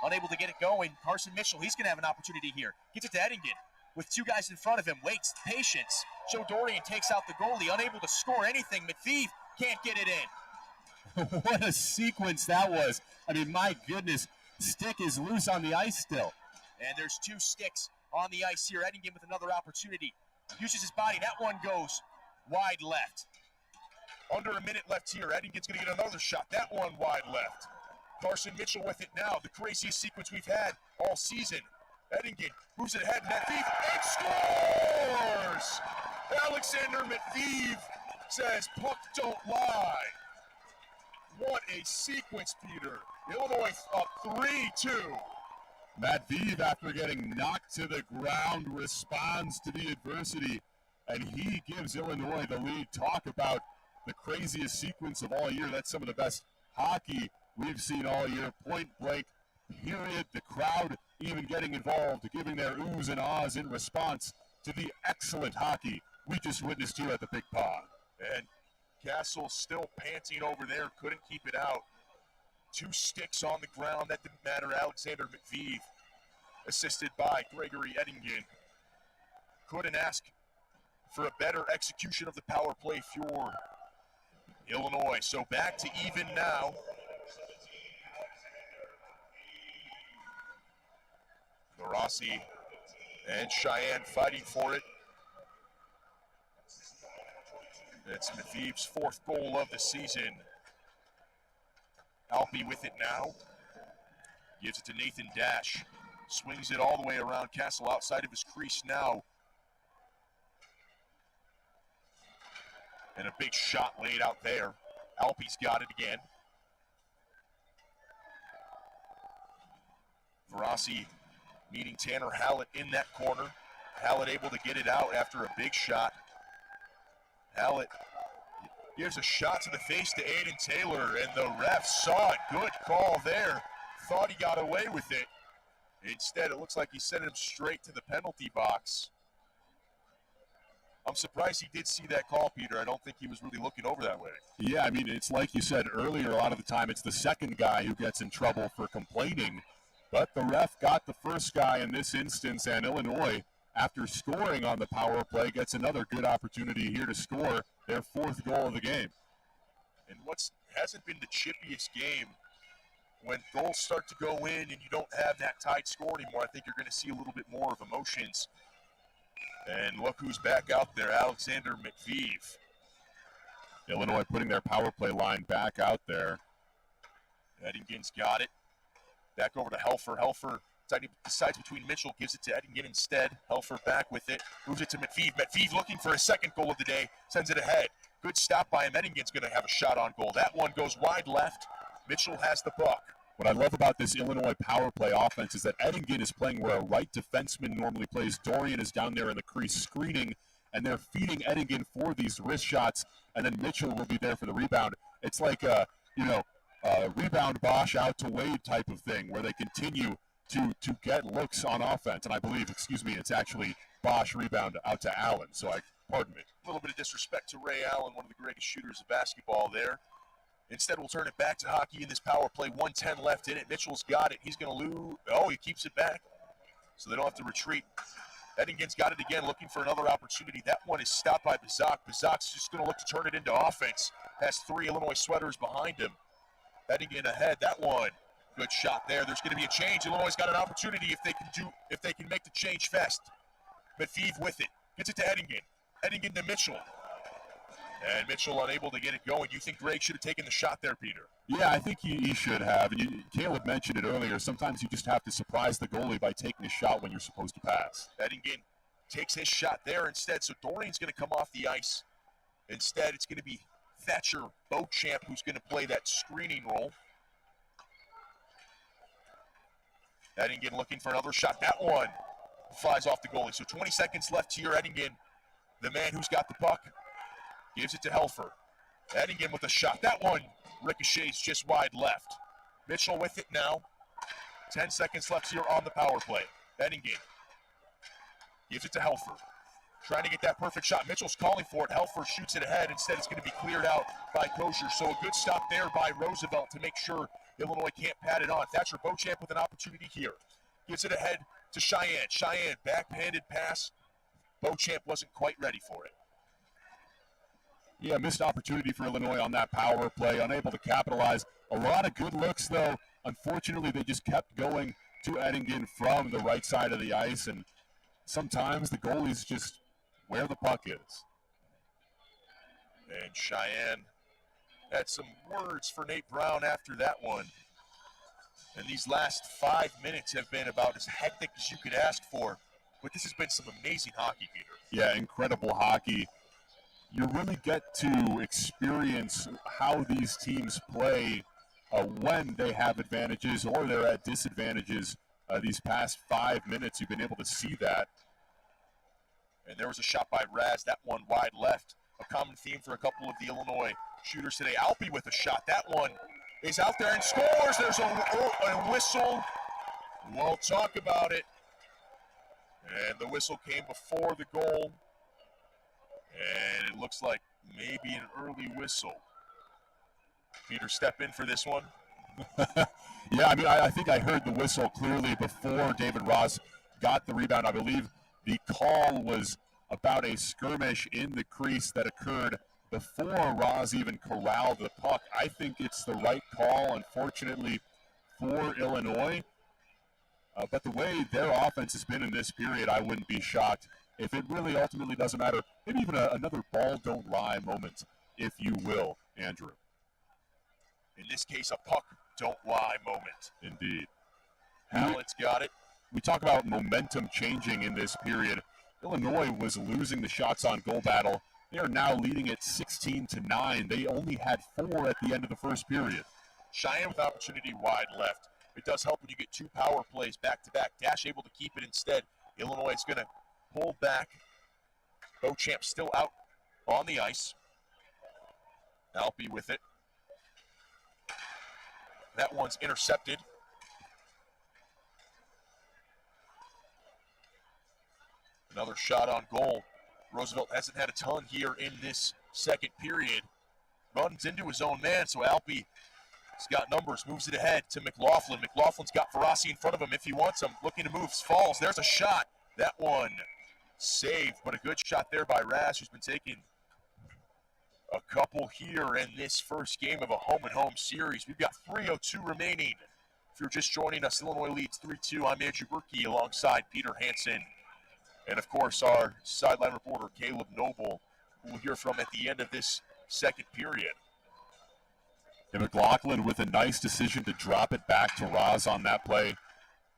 unable to get it going. Carson Mitchell, he's going to have an opportunity here. Gets it to Eddingen with two guys in front of him. Waits, patience. Joe Dorian takes out the goalie, unable to score anything. McPhee can't get it in. What a sequence that was. I mean, my goodness, stick is loose on the ice still. And there's two sticks on the ice here. Eddingen with another opportunity. Uses his body. That one goes wide left. Under a minute left here. Eddingen's going to get another shot. That one wide left. Carson Mitchell with it now. The craziest sequence we've had all season. Eddingen moves it ahead. Matveev and scores! Alexander Matveev says, puck don't lie. What a sequence, Peter. Illinois up 3-2. Matveev, after getting knocked to the ground, responds to the adversity, and he gives Illinois the lead. Talk about the craziest sequence of all year. That's some of the best hockey we've seen all year. Point blank, period. The crowd even getting involved, giving their oohs and ahs in response to the excellent hockey we just witnessed here at the Big Pond. And Castle still panting over there, couldn't keep it out. Two sticks on the ground, that didn't matter. Alexander McPhee, assisted by Gregory Eddingen. Couldn't ask for a better execution of the power play for Illinois. So back to even now. Rossi and Cheyenne fighting for it. That's McPhee's fourth goal of the season. Alpe with it now. Gives it to Nathan Dash. Swings it all the way around. Castle outside of his crease now. And a big shot laid out there. Alpe's got it again. Verassi meeting Tanner Hallett in that corner. Hallett able to get it out after a big shot. Hallett gives a shot to the face to Aiden Taylor, and the ref saw it. Good call there. Thought he got away with it. Instead, it looks like he sent him straight to the penalty box. I'm surprised he did see that call, Peter. I don't think he was really looking over that way. Yeah, I mean, it's like you said earlier, a lot of the time it's the second guy who gets in trouble for complaining. But the ref got the first guy in this instance, and Illinois, after scoring on the power play, gets another good opportunity here to score their fourth goal of the game. And what's hasn't been the chippiest game, when goals start to go in and you don't have that tight score anymore, I think you're going to see a little bit more of emotions. And look who's back out there, Alexander McPhee. Illinois putting their power play line back out there. Eddingen's got it. Back over to Helfer. Helfer decides between Mitchell, gives it to Eddingen instead. Helfer back with it, moves it to McPhee. McPhee looking for his second goal of the day, sends it ahead. Good stop by him. Eddingen's going to have a shot on goal. That one goes wide left. Mitchell has the puck. What I love about this Illinois power play offense is that Eddingen is playing where a right defenseman normally plays. Dorian is down there in the crease screening, and they're feeding Eddingen for these wrist shots, and then Mitchell will be there for the rebound. It's like a, rebound Bosch out to Wade type of thing, where they continue to get looks on offense. And I believe, it's actually Bosch rebound out to Allen. So pardon me. A little bit of disrespect to Ray Allen, one of the greatest shooters of basketball there. Instead, we'll turn it back to hockey in this power play. 1:10 left in it. Mitchell's got it. He's going to lose. Oh, he keeps it back, so they don't have to retreat. Eddingen's got it again, looking for another opportunity. That one is stopped by Bazak. Bazak's just going to look to turn it into offense. Has three Illinois sweaters behind him. Eddingen ahead. That one, good shot there. There's going to be a change. Illinois got an opportunity if they can make the change fast. McPhee with it. Gets it to Eddingen. Eddingen to Mitchell. And Mitchell unable to get it going. You think Greg should have taken the shot there, Peter? Yeah, I think he should have. And Caleb mentioned it earlier. Sometimes you just have to surprise the goalie by taking a shot when you're supposed to pass. Eddingen takes his shot there instead. So Dorian's going to come off the ice. Instead, it's going to be Thatcher Beauchamp who's going to play that screening role. Eddingen looking for another shot. That one flies off the goalie. So 20 seconds left here. Eddingen, the man who's got the puck, gives it to Helfer. Eddingen with a shot. That one ricochets just wide left. Mitchell with it now. 10 seconds left here on the power play. Eddingen gives it to Helfer. Trying to get that perfect shot. Mitchell's calling for it. Helfer shoots it ahead. Instead, it's going to be cleared out by Kosher. So a good stop there by Roosevelt to make sure Illinois can't pat it on. Thatcher Beauchamp with an opportunity here. Gives it ahead to Cheyenne. Cheyenne, backhanded pass. Beauchamp wasn't quite ready for it. Yeah, missed opportunity for Illinois on that power play, unable to capitalize. A lot of good looks, though. Unfortunately, they just kept going to Eddingen from the right side of the ice, and sometimes the goalie's just where the puck is. And Cheyenne had some words for Nate Brown after that one. And these last 5 minutes have been about as hectic as you could ask for. But this has been some amazing hockey, Peter. Yeah, incredible hockey. You really get to experience how these teams play when they have advantages or they're at disadvantages. These past 5 minutes, you've been able to see that. And there was a shot by Raz, that one wide left. A common theme for a couple of the Illinois shooters today. Alpe with a shot. That one is out there and scores. There's a whistle. We'll talk about it. And the whistle came before the goal. And it looks like maybe an early whistle. Peter, step in for this one. Yeah, I mean, I think I heard the whistle clearly before David Ross got the rebound. I believe the call was about a skirmish in the crease that occurred before Ross even corralled the puck. I think it's the right call, unfortunately, for Illinois. But the way their offense has been in this period, I wouldn't be shocked if it really ultimately doesn't matter. Maybe even another ball don't lie moment, if you will, Andrew. In this case, a puck don't lie moment. Indeed. Hallett's got it. We talk about momentum changing in this period. Illinois was losing the shots on goal battle. They are now leading at 16-9. They only had 4 at the end of the first period. Cheyenne with opportunity wide left. It does help when you get 2 power plays back-to-back. Dash able to keep it instead. Illinois is going to pull back. Beauchamp still out on the ice. Alpe with it. That one's intercepted. Another shot on goal. Roosevelt hasn't had a ton here in this second period. Runs into his own man, so Alpe has got numbers, moves it ahead to McLaughlin. McLaughlin's got Ferrasi in front of him if he wants him. Looking to move, falls. There's a shot. That one saved, but a good shot there by Raz, who's been taking a couple here in this first game of a home-and-home series. We've got 3:02 remaining. If you're just joining us, Illinois leads 3-2. I'm Andrew Berkey alongside Peter Hansen. And, of course, our sideline reporter, Caleb Noble, who we'll hear from at the end of this second period. And McLaughlin with a nice decision to drop it back to Roz on that play.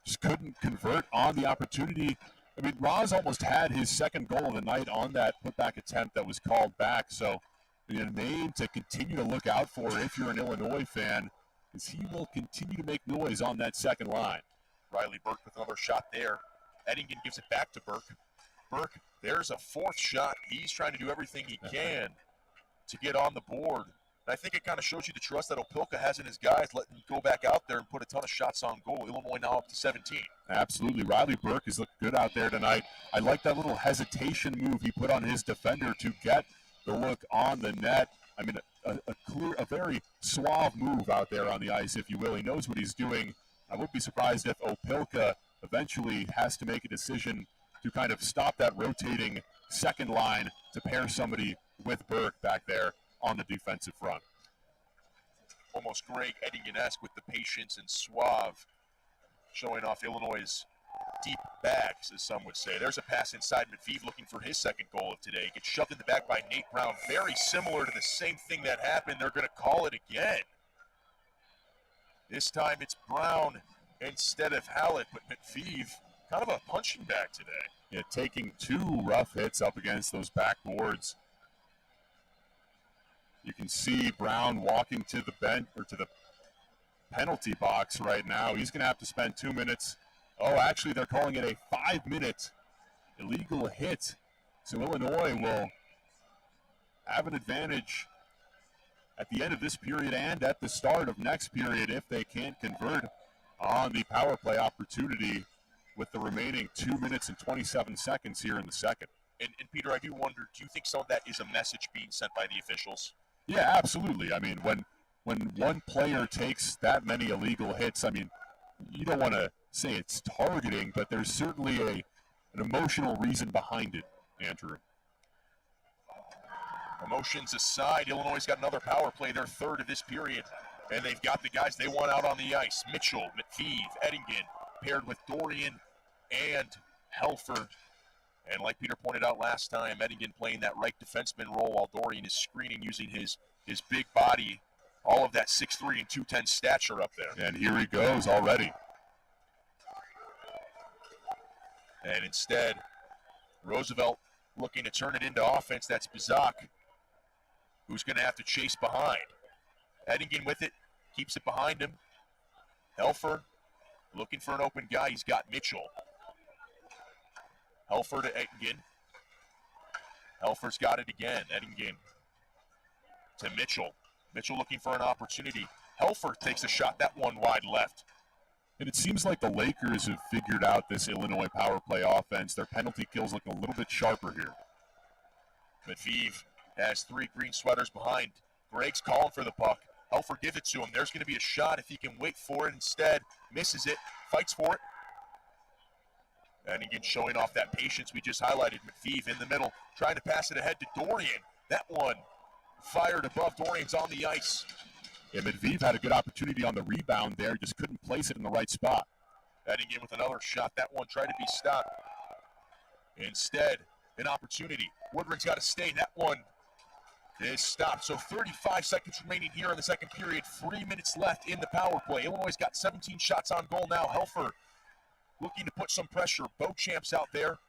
Just couldn't convert on the opportunity. I mean, Roz almost had his second goal of the night on that putback attempt that was called back. So, a name to continue to look out for if you're an Illinois fan, is he will continue to make noise on that second line. Riley Burke with another shot there. Eddingen gives it back to Burke. Burke, there's a 4th shot. He's trying to do everything he can to get on the board. And I think it kind of shows you the trust that Opelka has in his guys, letting him go back out there and put a ton of shots on goal. Illinois now up to 17. Absolutely. Riley Burke has looked good out there tonight. I like that little hesitation move he put on his defender to get the look on the net. I mean, a very suave move out there on the ice, if you will. He knows what he's doing. I wouldn't be surprised if Opelka eventually has to make a decision to kind of stop that rotating second line to pair somebody with Burke back there on the defensive front. Almost Greg Eddingen-esque with the patience and suave, showing off Illinois' deep bags, as some would say. There's a pass inside. Matviv looking for his second goal of today. Gets shoved in the back by Nate Brown. Very similar to the same thing that happened. They're going to call it again. This time it's Brown instead of Hallett, but Matviv, kind of a punching bag today. Yeah, taking 2 rough hits up against those backboards. You can see Brown walking to the bench or to the penalty box right now. He's going to have to spend 2 minutes. Oh, actually, they're calling it a 5-minute illegal hit. So Illinois will have an advantage at the end of this period and at the start of next period if they can't convert on the power play opportunity with the remaining 2 minutes and 27 seconds here in the second. And Peter, I do wonder, do you think some of that is a message being sent by the officials? Yeah, absolutely. I mean, when when one player takes that many illegal hits, I mean, you don't want to say it's targeting, but there's certainly an emotional reason behind it, Andrew. Emotions aside, Illinois' got another power play, their third of this period, and they've got the guys they want out on the ice. Mitchell, McPhee, Eddingen, paired with Dorian and Helfer. And like Peter pointed out last time, Eddingen playing that right defenseman role while Dorian is screening using his big body, all of that 6'3" and 210 stature up there. And here he goes already. And instead, Roosevelt looking to turn it into offense. That's Bizak, who's going to have to chase behind. Eddingen with it, keeps it behind him. Helfer looking for an open guy. He's got Mitchell. Helfer to Eddingen. Helfer's got it again. Eddingen to Mitchell. Mitchell looking for an opportunity. Helfer takes a shot, that one wide left. And it seems like the Lakers have figured out this Illinois power play offense. Their penalty kills look a little bit sharper here. McPhee has 3 green sweaters behind. Greg's calling for the puck. Helfer give it to him. There's going to be a shot if he can wait for it. Instead, misses it, fights for it. And again, showing off that patience we just highlighted. McPhee in the middle, trying to pass it ahead to Dorian. That one fired above. Dorian's on the ice. Yeah, Medvedev had a good opportunity on the rebound there, just couldn't place it in the right spot. Eddingen with another shot. That one tried to be stopped. Instead, an opportunity. Woodring's got to stay. That one is stopped. So 35 seconds remaining here in the second period. 3 minutes left in the power play. Illinois' got 17 shots on goal now. Helfer looking to put some pressure. Beauchamp's out there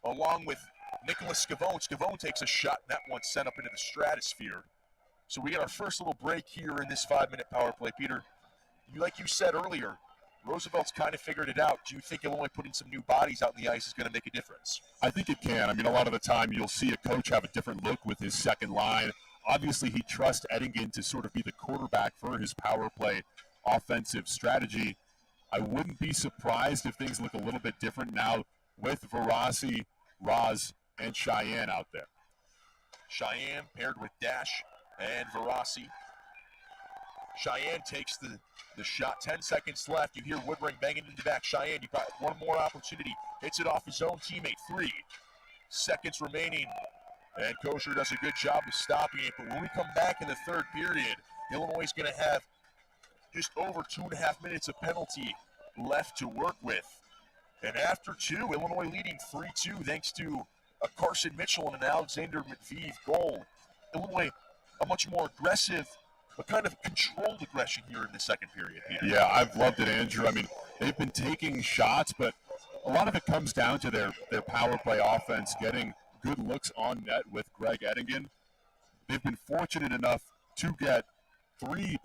along with Nicholas Scavone. Scavone takes a shot, and that one sent up into the stratosphere. So we got our first little break here in this 5-minute power play. Peter, like you said earlier, Roosevelt's kind of figured it out. Do you think Illinois putting some new bodies out in the ice is going to make a difference? I think it can. I mean, a lot of the time you'll see a coach have a different look with his second line. Obviously, he trusts Eddingen to sort of be the quarterback for his power play offensive strategy. I wouldn't be surprised if things look a little bit different now with Varasi, Raz, and Cheyenne out there. Cheyenne paired with Dash and Varasi. Cheyenne takes the shot. 10 seconds left. You hear Woodring banging into the back. Cheyenne, you got one more opportunity. Hits it off his own teammate. 3 seconds remaining. And Kosher does a good job of stopping it. But when we come back in the third period, Illinois is going to have just over 2.5 minutes of penalty left to work with. And after 2, Illinois leading 3-2 thanks to a Carson Mitchell and an Alexander Medvedev goal. Illinois a much more aggressive, but kind of controlled aggression here in the second period. Peter. Yeah, I've loved it, Andrew. I mean, they've been taking shots, but a lot of it comes down to their power play offense, getting good looks on net with Greg Eddingen. They've been fortunate enough to get 3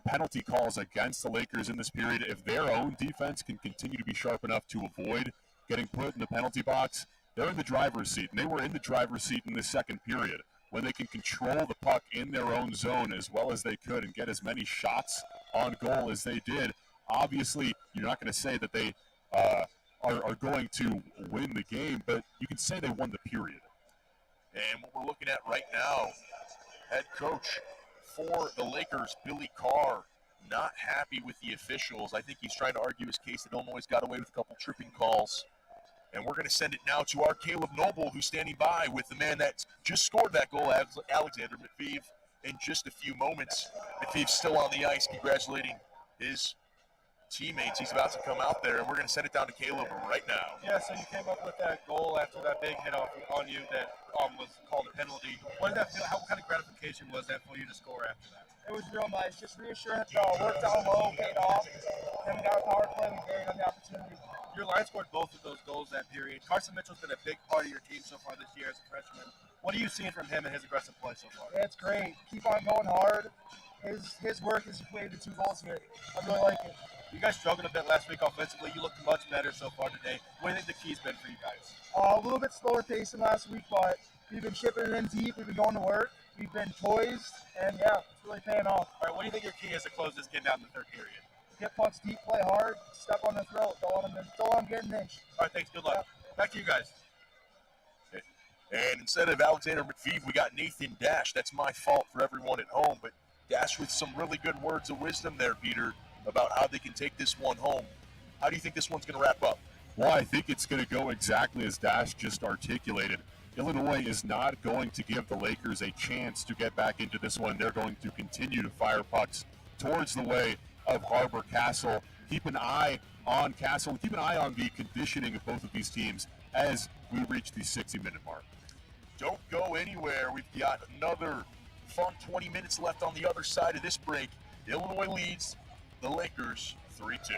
penalty calls against the Lakers in this period. If their own defense can continue to be sharp enough to avoid getting put in the penalty box, they're in the driver's seat, and they were in the driver's seat in the second period. When they can control the puck in their own zone as well as they could and get as many shots on goal as they did, obviously you're not going to say that they are going to win the game, but you can say they won the period. And what we're looking at right now, head coach for the Lakers, Billy Carr, not happy with the officials. I think he's trying to argue his case that Illinois got away with a couple tripping calls. And we're going to send it now to our Caleb Noble, who's standing by with the man that just scored that goal, Alexander Medvedev, in just a few moments. Medvedev's still on the ice, congratulating his teammates. He's about to come out there, and we're going to send it down to Caleb right now. Yeah, so you came up with that goal after that big hit on you that was called a penalty. What did that feel? What kind of gratification was that for you to score after that? It was real nice. Just reassurance that our work down low paid off. Then we got a power play. We gained on the opportunity. Your line scored both of those goals that period. Carson Mitchell's been a big part of your team so far this year as a freshman. What are you seeing from him and his aggressive play so far? Yeah, it's great. Keep on going hard. His work has equated to 2 goals here. I really like it. You guys struggled a bit last week offensively. You looked much better so far today. What do you think the key's been for you guys? A little bit slower pace than last week, but we've been chipping it in deep. We've been going to work. We've been poised, and yeah, it's really paying off. All right, what do you think your key is to close this game down in the third period? Get pucks deep, play hard, step on the throat. Don't let them get an inch. All right, thanks. Good luck. Yeah. Back to you guys. And instead of Alexander Medvedev, we got Nathan Dash. That's my fault for everyone at home, but Dash with some really good words of wisdom there, Peter, about how they can take this one home. How do you think this one's going to wrap up? Well, I think it's going to go exactly as Dash just articulated. Illinois is not going to give the Lakers a chance to get back into this one. They're going to continue to fire pucks towards the way of Harbor Castle. Keep an eye on Castle. Keep an eye on the conditioning of both of these teams as we reach the 60-minute mark. Don't go anywhere. We've got another fun 20 minutes left on the other side of this break. Illinois leads the Lakers 3-2.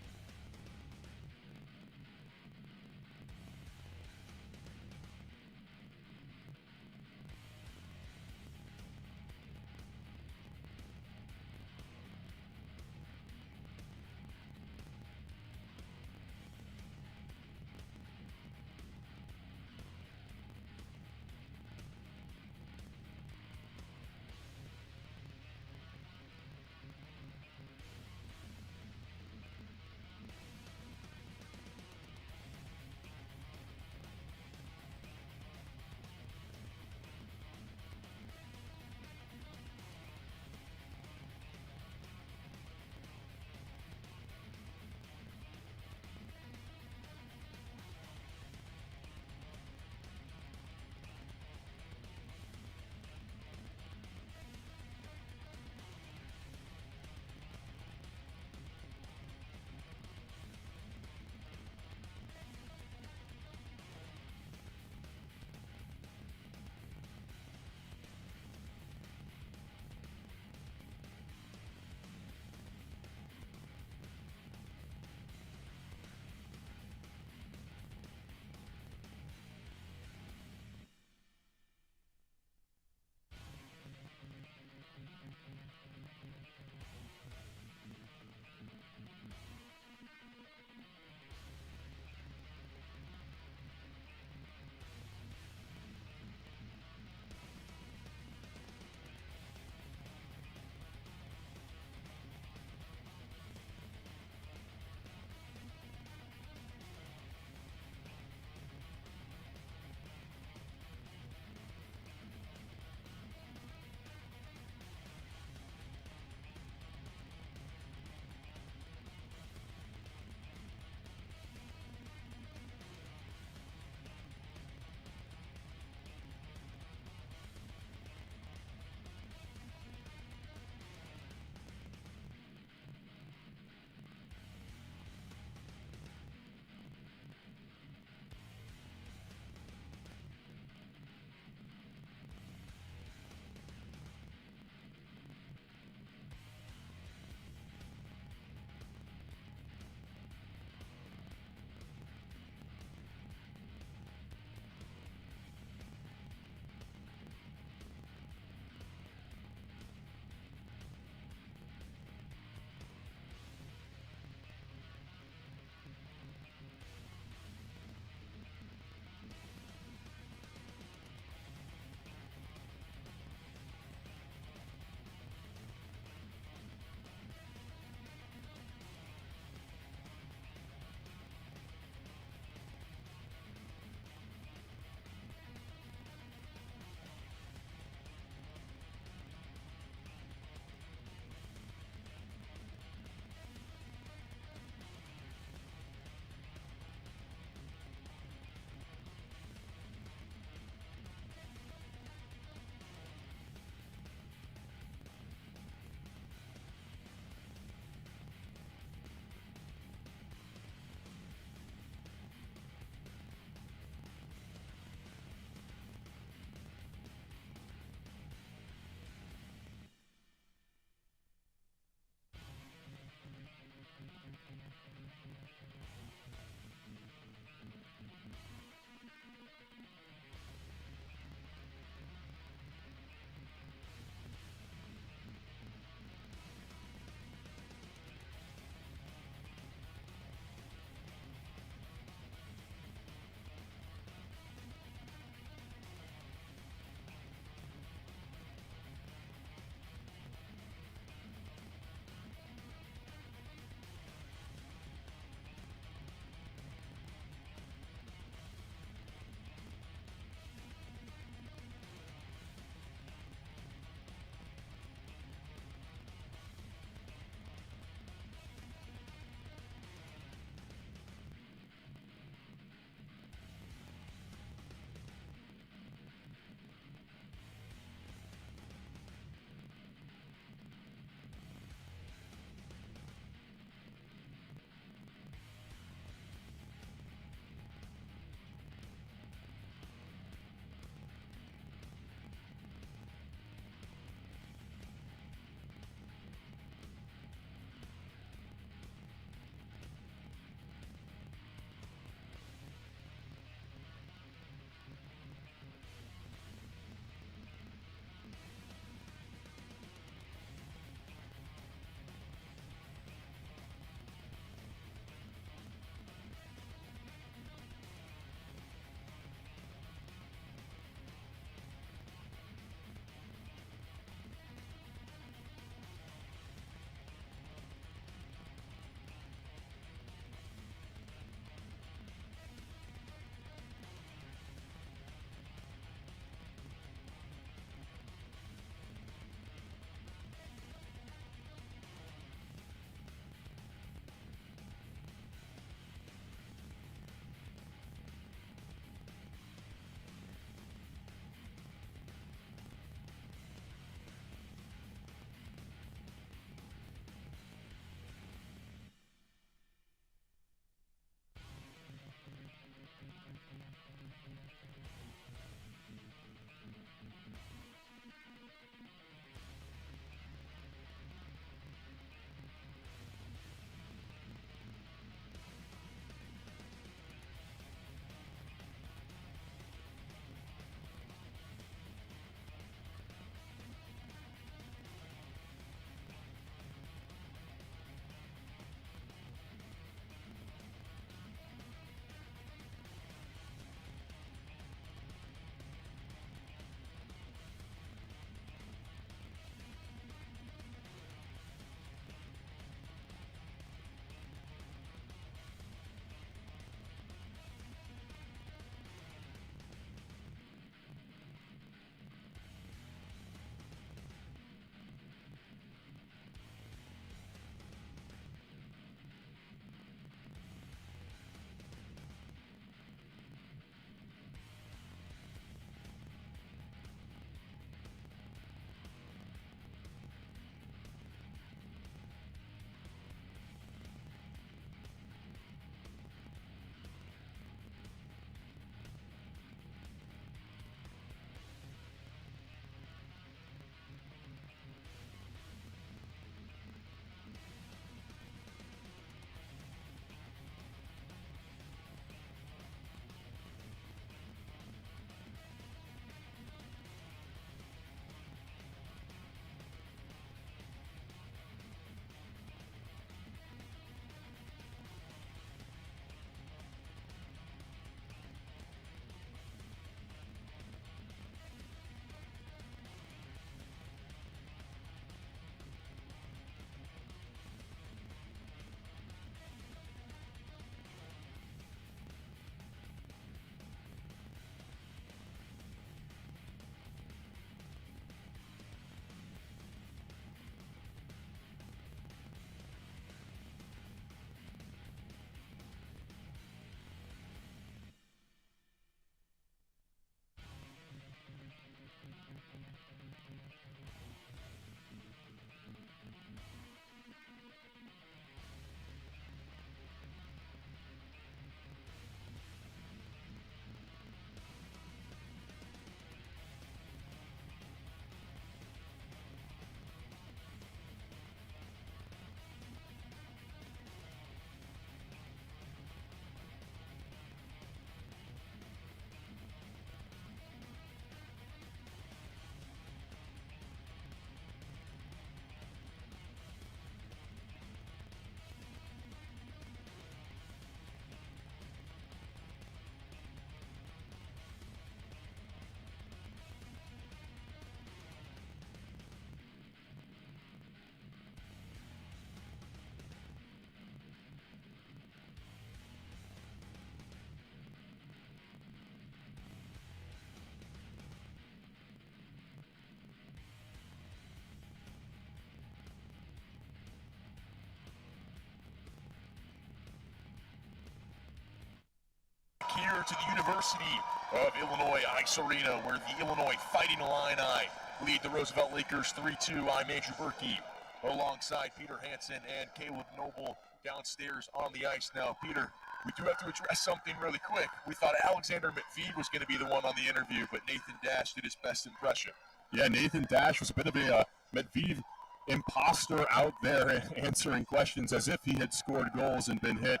here to the University of Illinois Ice Arena, where the Illinois Fighting Illini lead the Roosevelt Lakers 3-2. I'm Andrew Berkey, alongside Peter Hansen and Caleb Noble downstairs on the ice now. Peter, we do have to address something really quick. We thought Alexander McPhee was going to be the one on the interview, but Nathan Dash did his best impression. Yeah, Nathan Dash was a bit of a McPhee imposter out there answering questions as if he had scored goals and been hit.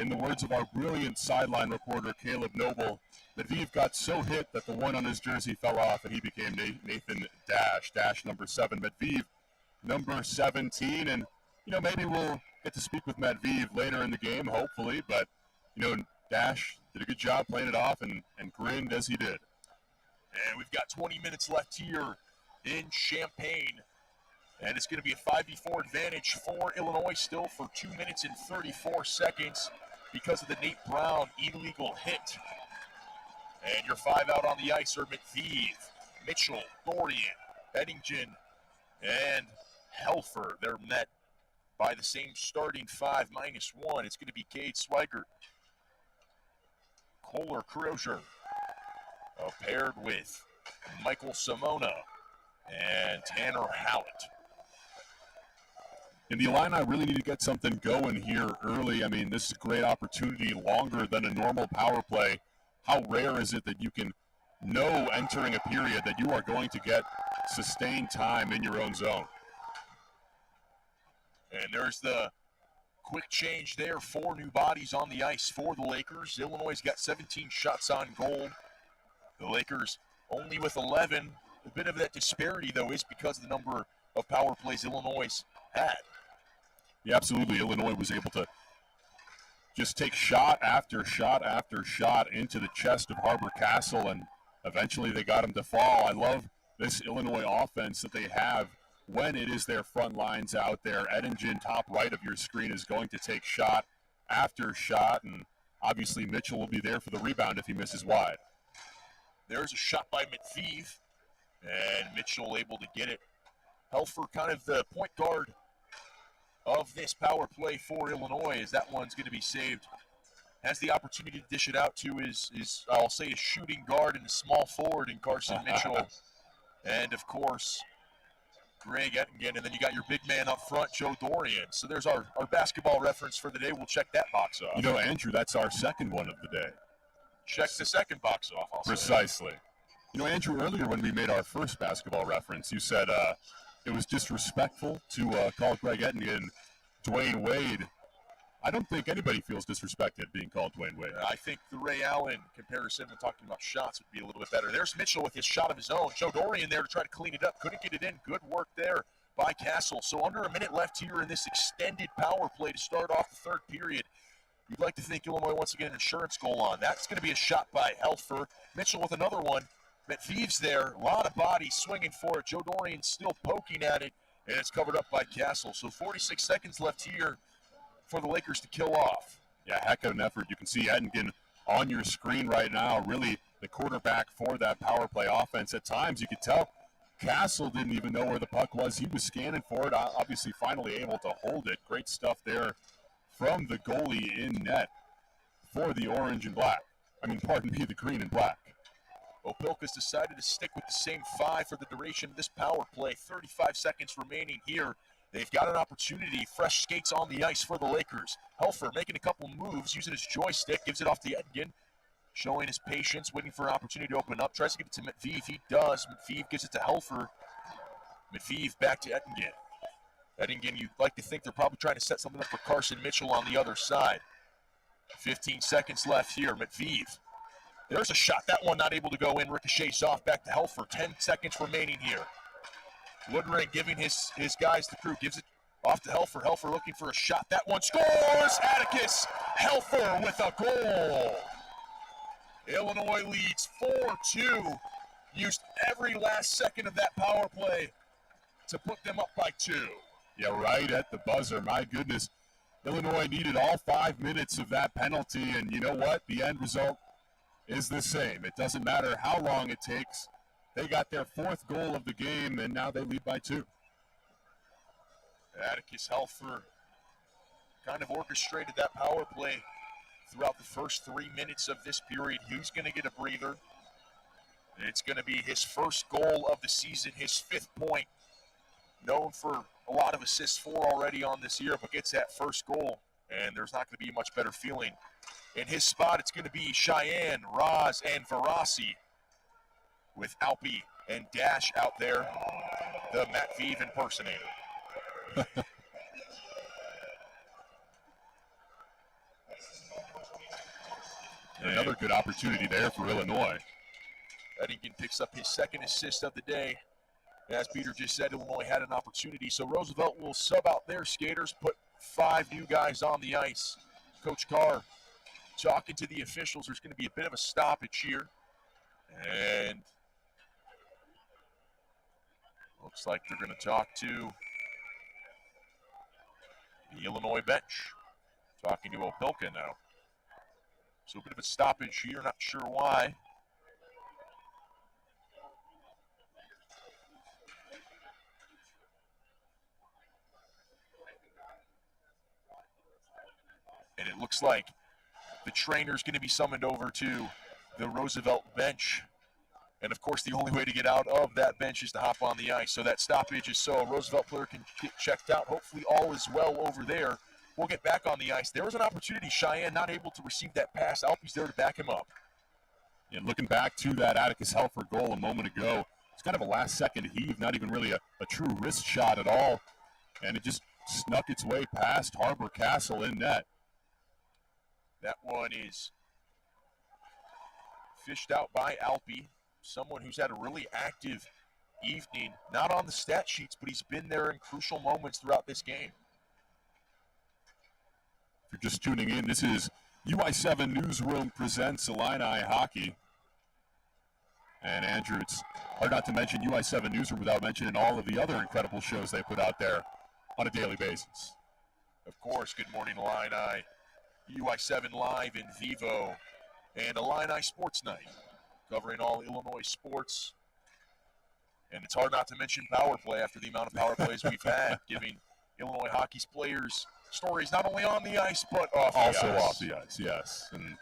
In the words of our brilliant sideline reporter, Caleb Noble, Medvedev got so hit that the one on his jersey fell off and he became Nathan Dash number 7. Medvedev, number 17. And, maybe we'll get to speak with Medvedev later in the game, hopefully. But, Dash did a good job playing it off and grinned as he did. And we've got 20 minutes left here in Champaign. And it's going to be a 5v4 advantage for Illinois still for 2 minutes and 34 seconds because of the Nate Brown illegal hit. And your 5 out on the ice are McPhee, Mitchell, Dorian, Eddington, and Helfer. They're met by the same starting 5 minus 1. It's going to be Cade Swigert, Kohler Crozier, paired with Michael Simona and Tanner Howlett. And the Illini really need to get something going here early. I mean, this is a great opportunity, longer than a normal power play. How rare is it that you can know entering a period that you are going to get sustained time in your own zone? And there's the quick change there. 4 new bodies on the ice for the Lakers. Illinois got 17 shots on goal. The Lakers only with 11. A bit of that disparity, though, is because of the number of power plays Illinois had. Yeah, absolutely. Illinois was able to just take shot after shot after shot into the chest of Harbor Castle, and eventually they got him to fall. I love this Illinois offense that they have when it is their front lines out there. Eddingen, top right of your screen, is going to take shot after shot, and obviously Mitchell will be there for the rebound if he misses wide. There's a shot by McPhee, and Mitchell able to get it. Helfer, kind of the point guard of this power play for Illinois, as that one's going to be saved. Has the opportunity to dish it out to his I'll say, a shooting guard and a small forward in Carson Mitchell. And, of course, Greg Ettingen. And then you got your big man up front, Joe Dorian. So there's our basketball reference for the day. We'll check that box off. Andrew, that's our second one of the day. Check the second box off, I'll Precisely. Say. Andrew, earlier when we made our first basketball reference, you said it was disrespectful to call Greg Ettingen Dwayne Wade. I don't think anybody feels disrespected being called Dwayne Wade. I think the Ray Allen comparison when talking about shots would be a little bit better. There's Mitchell with his shot of his own. Joe Dorian there to try to clean it up. Couldn't get it in. Good work there by Castle. So under a minute left here in this extended power play to start off the third period. You'd like to think Illinois wants to get an insurance goal on. That's going to be a shot by Helfer. Mitchell with another one. McPhee's there. A lot of bodies swinging for it. Joe Dorian still poking at it, and it's covered up by Castle. So 46 seconds left here for the Lakers to kill off. Yeah, heck of an effort. You can see Eddingen on your screen right now, really the quarterback for that power play offense. At times, you could tell Castle didn't even know where the puck was. He was scanning for it, obviously finally able to hold it. Great stuff there from the goalie in net for the orange and black. The green and black. Opelka's decided to stick with the same 5 for the duration of this power play. 35 seconds remaining here. They've got an opportunity. Fresh skates on the ice for the Lakers. Helfer making a couple moves, using his joystick, gives it off to Ettingen, showing his patience, waiting for an opportunity to open up. Tries to give it to McPhee. He does. McPhee gives it to Helfer. McPhee back to Ettingen. Ettingen, you'd like to think they're probably trying to set something up for Carson Mitchell on the other side. 15 seconds left here. McPhee. There's a shot. That one not able to go in. Ricochets off. Back to Helfer. 10 seconds remaining here. Woodring giving his guys the crew. Gives it off to Helfer. Helfer looking for a shot. That one scores! Atticus Helfer with a goal. Illinois leads 4-2. Used every last second of that power play to put them up by 2. Yeah, right at the buzzer. My goodness. Illinois needed all 5 minutes of that penalty, and you know what? The end result is the same. It doesn't matter how long it takes. They got their 4th goal of the game, and now they lead by 2. Atticus Helfer kind of orchestrated that power play throughout the first 3 minutes of this period. He's going to get a breather. And it's going to be his first goal of the season, his 5th point. Known for a lot of assists for already on this year, but gets that first goal. And there's not going to be a much better feeling. In his spot, it's going to be Cheyenne, Roz, and Verasi, with Alpi and Dash out there, the Matt Vive impersonator. Another good opportunity there for Illinois. Eddington picks up his 2nd assist of the day. As Peter just said, Illinois had an opportunity, so Roosevelt will sub out their skaters, put 5 new guys on the ice. Coach Carr talking to the officials. There's going to be a bit of a stoppage here. And looks like they're going to talk to the Illinois bench. Talking to Opelka now. So a bit of a stoppage here, not sure why. And it looks like the trainer's going to be summoned over to the Roosevelt bench. And, of course, the only way to get out of that bench is to hop on the ice. So that stoppage is so a Roosevelt player can get checked out. Hopefully all is well over there. We'll get back on the ice. There was an opportunity. Cheyenne not able to receive that pass. Alpi's there to back him up. And looking back to that Atticus Helfer goal a moment ago, it's kind of a last-second heave, not even really a true wrist shot at all. And it just snuck its way past Harbor Castle in net. That one is fished out by Alpi, someone who's had a really active evening. Not on the stat sheets, but he's been there in crucial moments throughout this game. If you're just tuning in, this is UI7 Newsroom presents Illini Hockey. And Andrew, it's hard not to mention UI7 Newsroom without mentioning all of the other incredible shows they put out there on a daily basis. Of course, Good Morning Illini, UI7 Live in Vivo, and Illini Sports Night, covering all Illinois sports. And it's hard not to mention Power Play after the amount of power plays we've had, giving Illinois hockey's players stories not only on the ice, but off the ice. Also off the ice, yes. And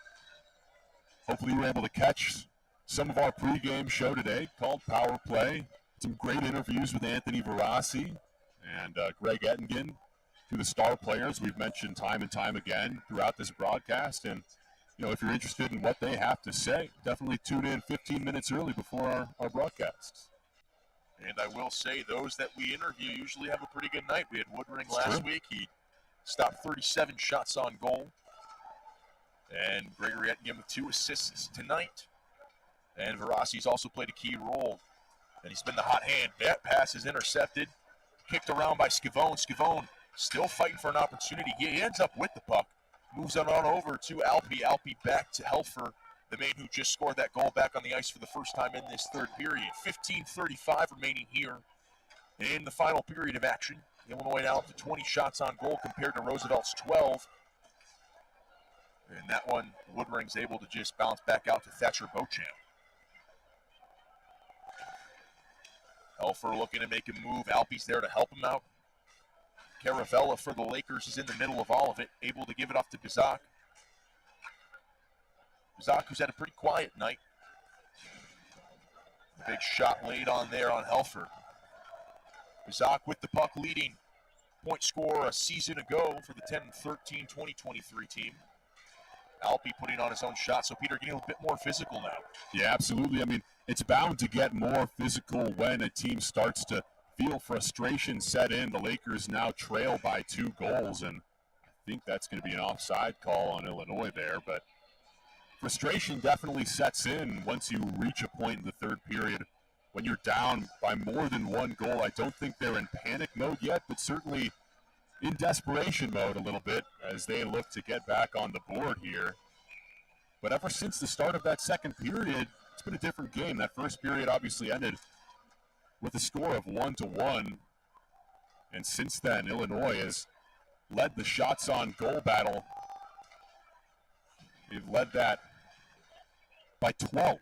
hopefully you were able to catch some of our pregame show today called Power Play. Some great interviews with Anthony Verasi and Greg Ettingen, to the star players we've mentioned time and time again throughout this broadcast. And, you know, if you're interested in what they have to say, definitely tune in 15 minutes early before our broadcasts. And I will say, those that we interview usually have a pretty good night. We had Woodring last week. He stopped 37 shots on goal. And Gregory Ettingen with 2 assists tonight. And Verasi's also played a key role. And he's been the hot hand. That pass is intercepted. Kicked around by Scavone. Scavone still fighting for an opportunity. He ends up with the puck. Moves on over to Alpi. Alpi back to Helfer, the man who just scored that goal, back on the ice for the first time in this third period. 15:35 remaining here in the final period of action. Illinois now up to 20 shots on goal compared to Roosevelt's 12. And that one, Woodring's able to just bounce back out to Thatcher Beauchamp. Helfer looking to make a move. Alpi's there to help him out. Caravella for the Lakers is in the middle of all of it, able to give it off to Bizak. Bizak, who's had a pretty quiet night. A big shot laid on there on Helfer. Bizak with the puck, leading point scorer a season ago for the 10-13-2023 team. Alpi putting on his own shot, so Peter getting a bit more physical now. Yeah, absolutely. I mean, it's bound to get more physical when a team starts to feel frustration set in. The Lakers now trail by 2 goals, and I think that's going to be an offside call on Illinois there. But frustration definitely sets in once you reach a point in the third period when you're down by more than 1 goal. I don't think they're in panic mode yet, but certainly in desperation mode a little bit as they look to get back on the board here. But ever since the start of that second period, it's been a different game. That first period obviously ended with a score of 1-1. And since then, Illinois has led the shots on goal battle. They've led that by 12.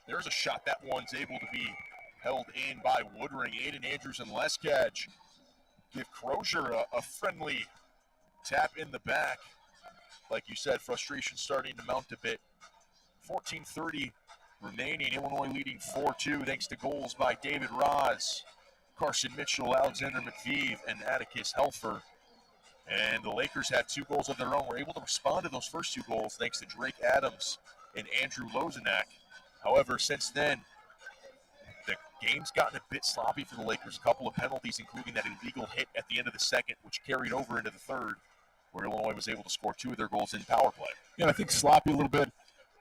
There's a shot. That one's able to be held in by Woodring. Aiden Andrews and Leskaj give Crozier a friendly tap in the back. like you said, frustration starting to mount a bit. 14:30 remaining. Illinois leading 4-2 thanks to goals by David Roz, Carson Mitchell, Alexander McVeeve, and Atticus Helfer. And the Lakers had 2 goals of their own. Were able to respond to those first 2 goals thanks to Drake Adams and Andrew Lozenak. However, since then, the game's gotten a bit sloppy for the Lakers. A couple of penalties, including that illegal hit at the end of the second, which carried over into the third, where Illinois was able to score 2 of their goals in power play. Yeah, I think sloppy a little bit.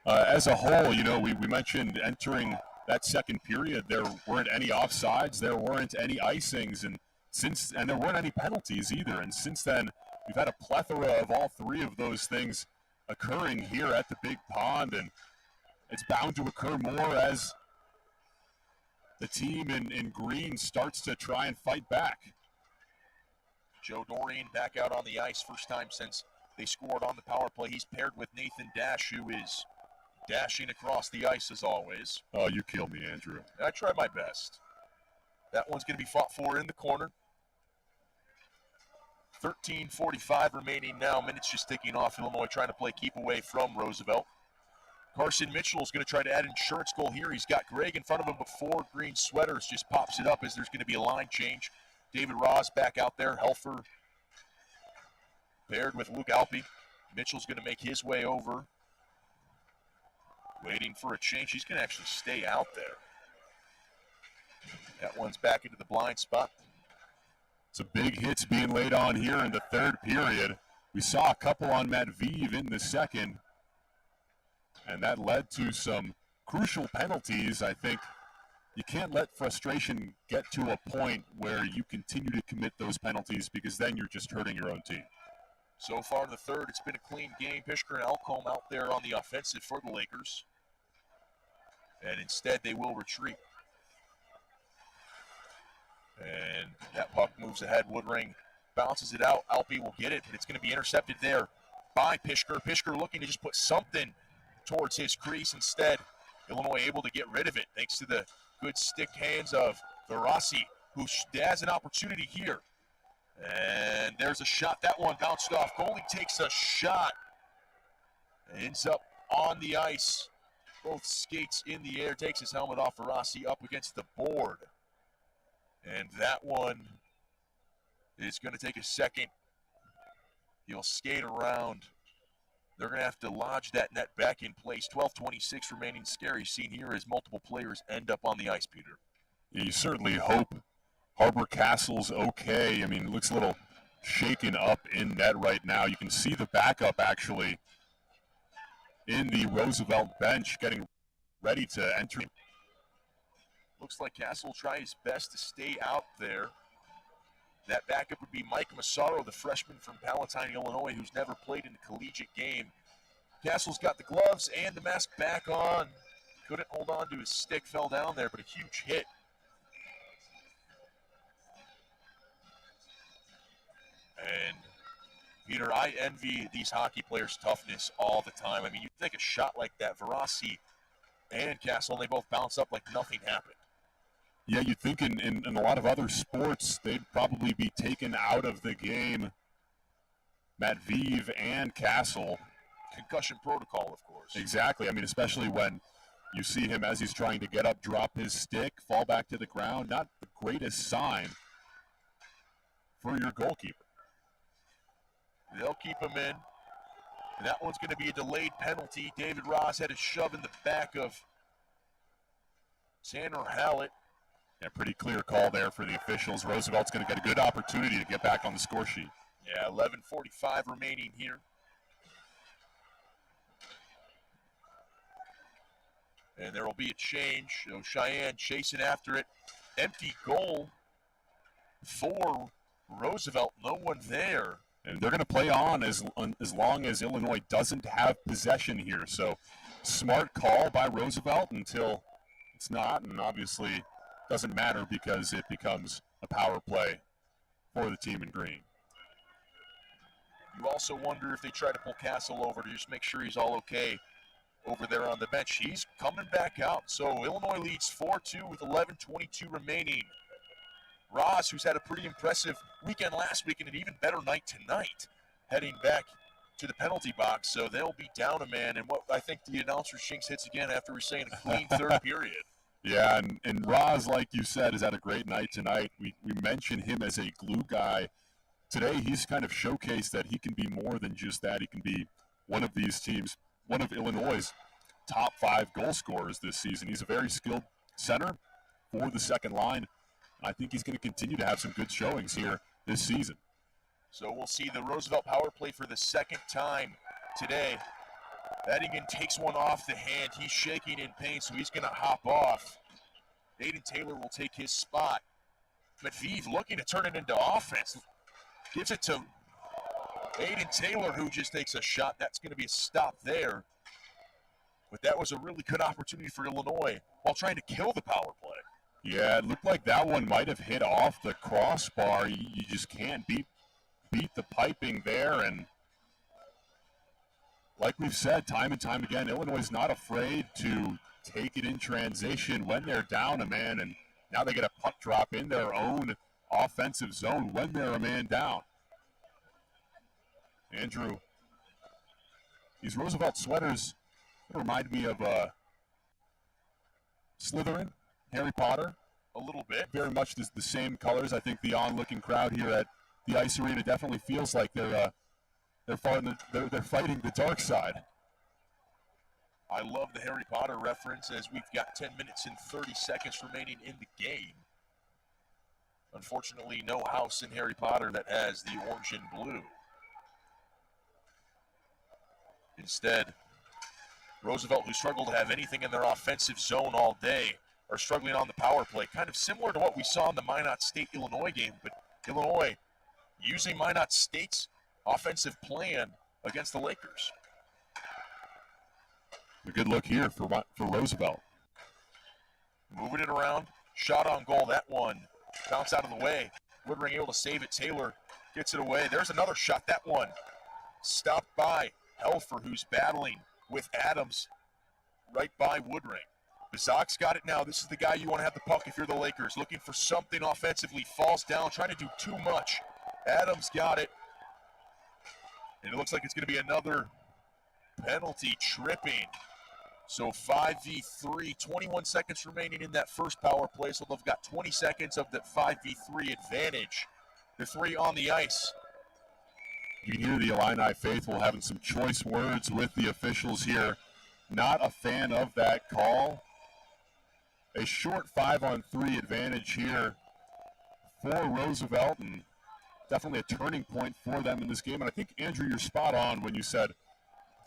As a whole, we mentioned entering that second period, there weren't any offsides, there weren't any icings, and there weren't any penalties either. And since then, we've had a plethora of all 3 of those things occurring here at the Big Pond, and it's bound to occur more as the team in green starts to try and fight back. Joe Dorian back out on the ice, first time since they scored on the power play. He's paired with Nathan Dash, who is dashing across the ice as always. Oh, you killed me, Andrew. I try my best. That one's going to be fought for in the corner. 13:45 remaining now. Minutes just ticking off. Illinois trying to play keep away from Roosevelt. Carson Mitchell is going to try to add an insurance goal here. He's got Greg in front of him before Green Sweaters just pops it up as there's going to be a line change. David Ross back out there. Helfer paired with Luke Alpe. Mitchell's going to make his way over. Waiting for a change. He's going to actually stay out there. That one's back into the blind spot. Some big hits being laid on here in the third period. We saw a couple on Matveev in the second, and that led to some crucial penalties. I think you can't let frustration get to a point where you continue to commit those penalties, because then you're just hurting your own team. So far in the third, it's been a clean game. Pishker and Elcombe out there on the offensive for the Lakers. And instead, they will retreat. And that puck moves ahead. Woodring bounces it out. Alpe will get it, but it's going to be intercepted there by Pishker. Pishker looking to just put something towards his crease. Instead, Illinois able to get rid of it thanks to the good stick hands of Verassi, who has an opportunity here. And there's a shot. That one bounced off. Goalie takes a shot. Ends up on the ice. Both skates in the air. Takes his helmet off. Verassi up against the board. And that one is going to take a second. He'll skate around. They're going to have to lodge that net back in place. 12:26 remaining. Scary scene here as multiple players end up on the ice, Peter. Yeah, you certainly hope Harbor Castle's okay. I mean, it looks a little shaken up in net right now. You can see the backup actually in the Roosevelt bench getting ready to enter. Looks like Castle will try his best to stay out there. That backup would be Mike Massaro, the freshman from Palatine, Illinois, who's never played in a collegiate game. Castle's got the gloves and the mask back on. Couldn't hold on to his stick, fell down there, but a huge hit. And, Peter, I envy these hockey players' toughness all the time. I mean, you take a shot like that, Verassi and Castle, they both bounce up like nothing happened. Yeah, you'd think in a lot of other sports, they'd probably be taken out of the game. Matveev and Castle. Concussion protocol, of course. Exactly. I mean, especially when you see him as he's trying to get up, drop his stick, fall back to the ground. Not the greatest sign for your goalkeeper. They'll keep him in. And that one's going to be a delayed penalty. David Ross had a shove in the back of Tanner Hallett. Yeah, pretty clear call there for the officials. Roosevelt's going to get a good opportunity to get back on the score sheet. Yeah, 11:45 remaining here. And there will be a change. So Cheyenne chasing after it. Empty goal for Roosevelt. No one there. And they're going to play on as long as Illinois doesn't have possession here. So smart call by Roosevelt until it's not, and obviously doesn't matter because it becomes a power play for the team in green. You also wonder if they try to pull Castle over to just make sure he's all okay over there on the bench. He's coming back out. So Illinois leads 4-2 with 11:22 remaining. Ross, who's had a pretty impressive weekend last week and an even better night tonight, heading back to the penalty box, so they'll be down a man. And what I think the announcer Shinks hits again after we're saying a clean third period. Yeah, and Roz, like you said, has had a great night tonight. We mentioned him as a glue guy. Today, he's kind of showcased that he can be more than just that. He can be one of these teams, one of Illinois' top 5 goal scorers this season. He's a very skilled center for the second line. I think he's going to continue to have some good showings here this season. So we'll see the Roosevelt power play for the second time today. Eddingen takes one off the hand. He's shaking in pain, so he's going to hop off. Aiden Taylor will take his spot. Matviv looking to turn it into offense. Gives it to Aiden Taylor, who just takes a shot. That's going to be a stop there. But that was a really good opportunity for Illinois while trying to kill the power play. Yeah, it looked like that one might have hit off the crossbar. You just can't beat the piping there. And like we've said time and time again, Illinois is not afraid to take it in transition when they're down a man. And now they get a puck drop in their own offensive zone when they're a man down. Andrew, these Roosevelt sweaters remind me of Slytherin, Harry Potter. A little bit. Very much the same colors. I think the onlooking crowd here at the Ice Arena definitely feels like they're fighting the dark side. I love the Harry Potter reference as we've got 10 minutes and 30 seconds remaining in the game. Unfortunately, no house in Harry Potter that has the orange and blue. Instead, Roosevelt, who struggled to have anything in their offensive zone all day, are struggling on the power play. Kind of similar to what we saw in the Minot State-Illinois game, but Illinois using Minot State's offensive plan against the Lakers. A good look here for Roosevelt. Moving it around, shot on goal, that one. Bounce out of the way. Woodring able to save it. Taylor gets it away. There's another shot, that one. Stopped by Helfer, who's battling with Adams right by Woodring. Bizak's got it now. This is the guy you want to have the puck if you're the Lakers. Looking for something offensively. Falls down, trying to do too much. Adams got it. And it looks like it's going to be another penalty, tripping. So 5v3, 21 seconds remaining in that first power play. So they've got 20 seconds of the 5v3 advantage. The 3 on the ice. You can hear the Illini faithful having some choice words with the officials here. Not a fan of that call. A short 5-on-3 advantage here for Roosevelt, and definitely a turning point for them in this game. And I think, Andrew, you're spot on when you said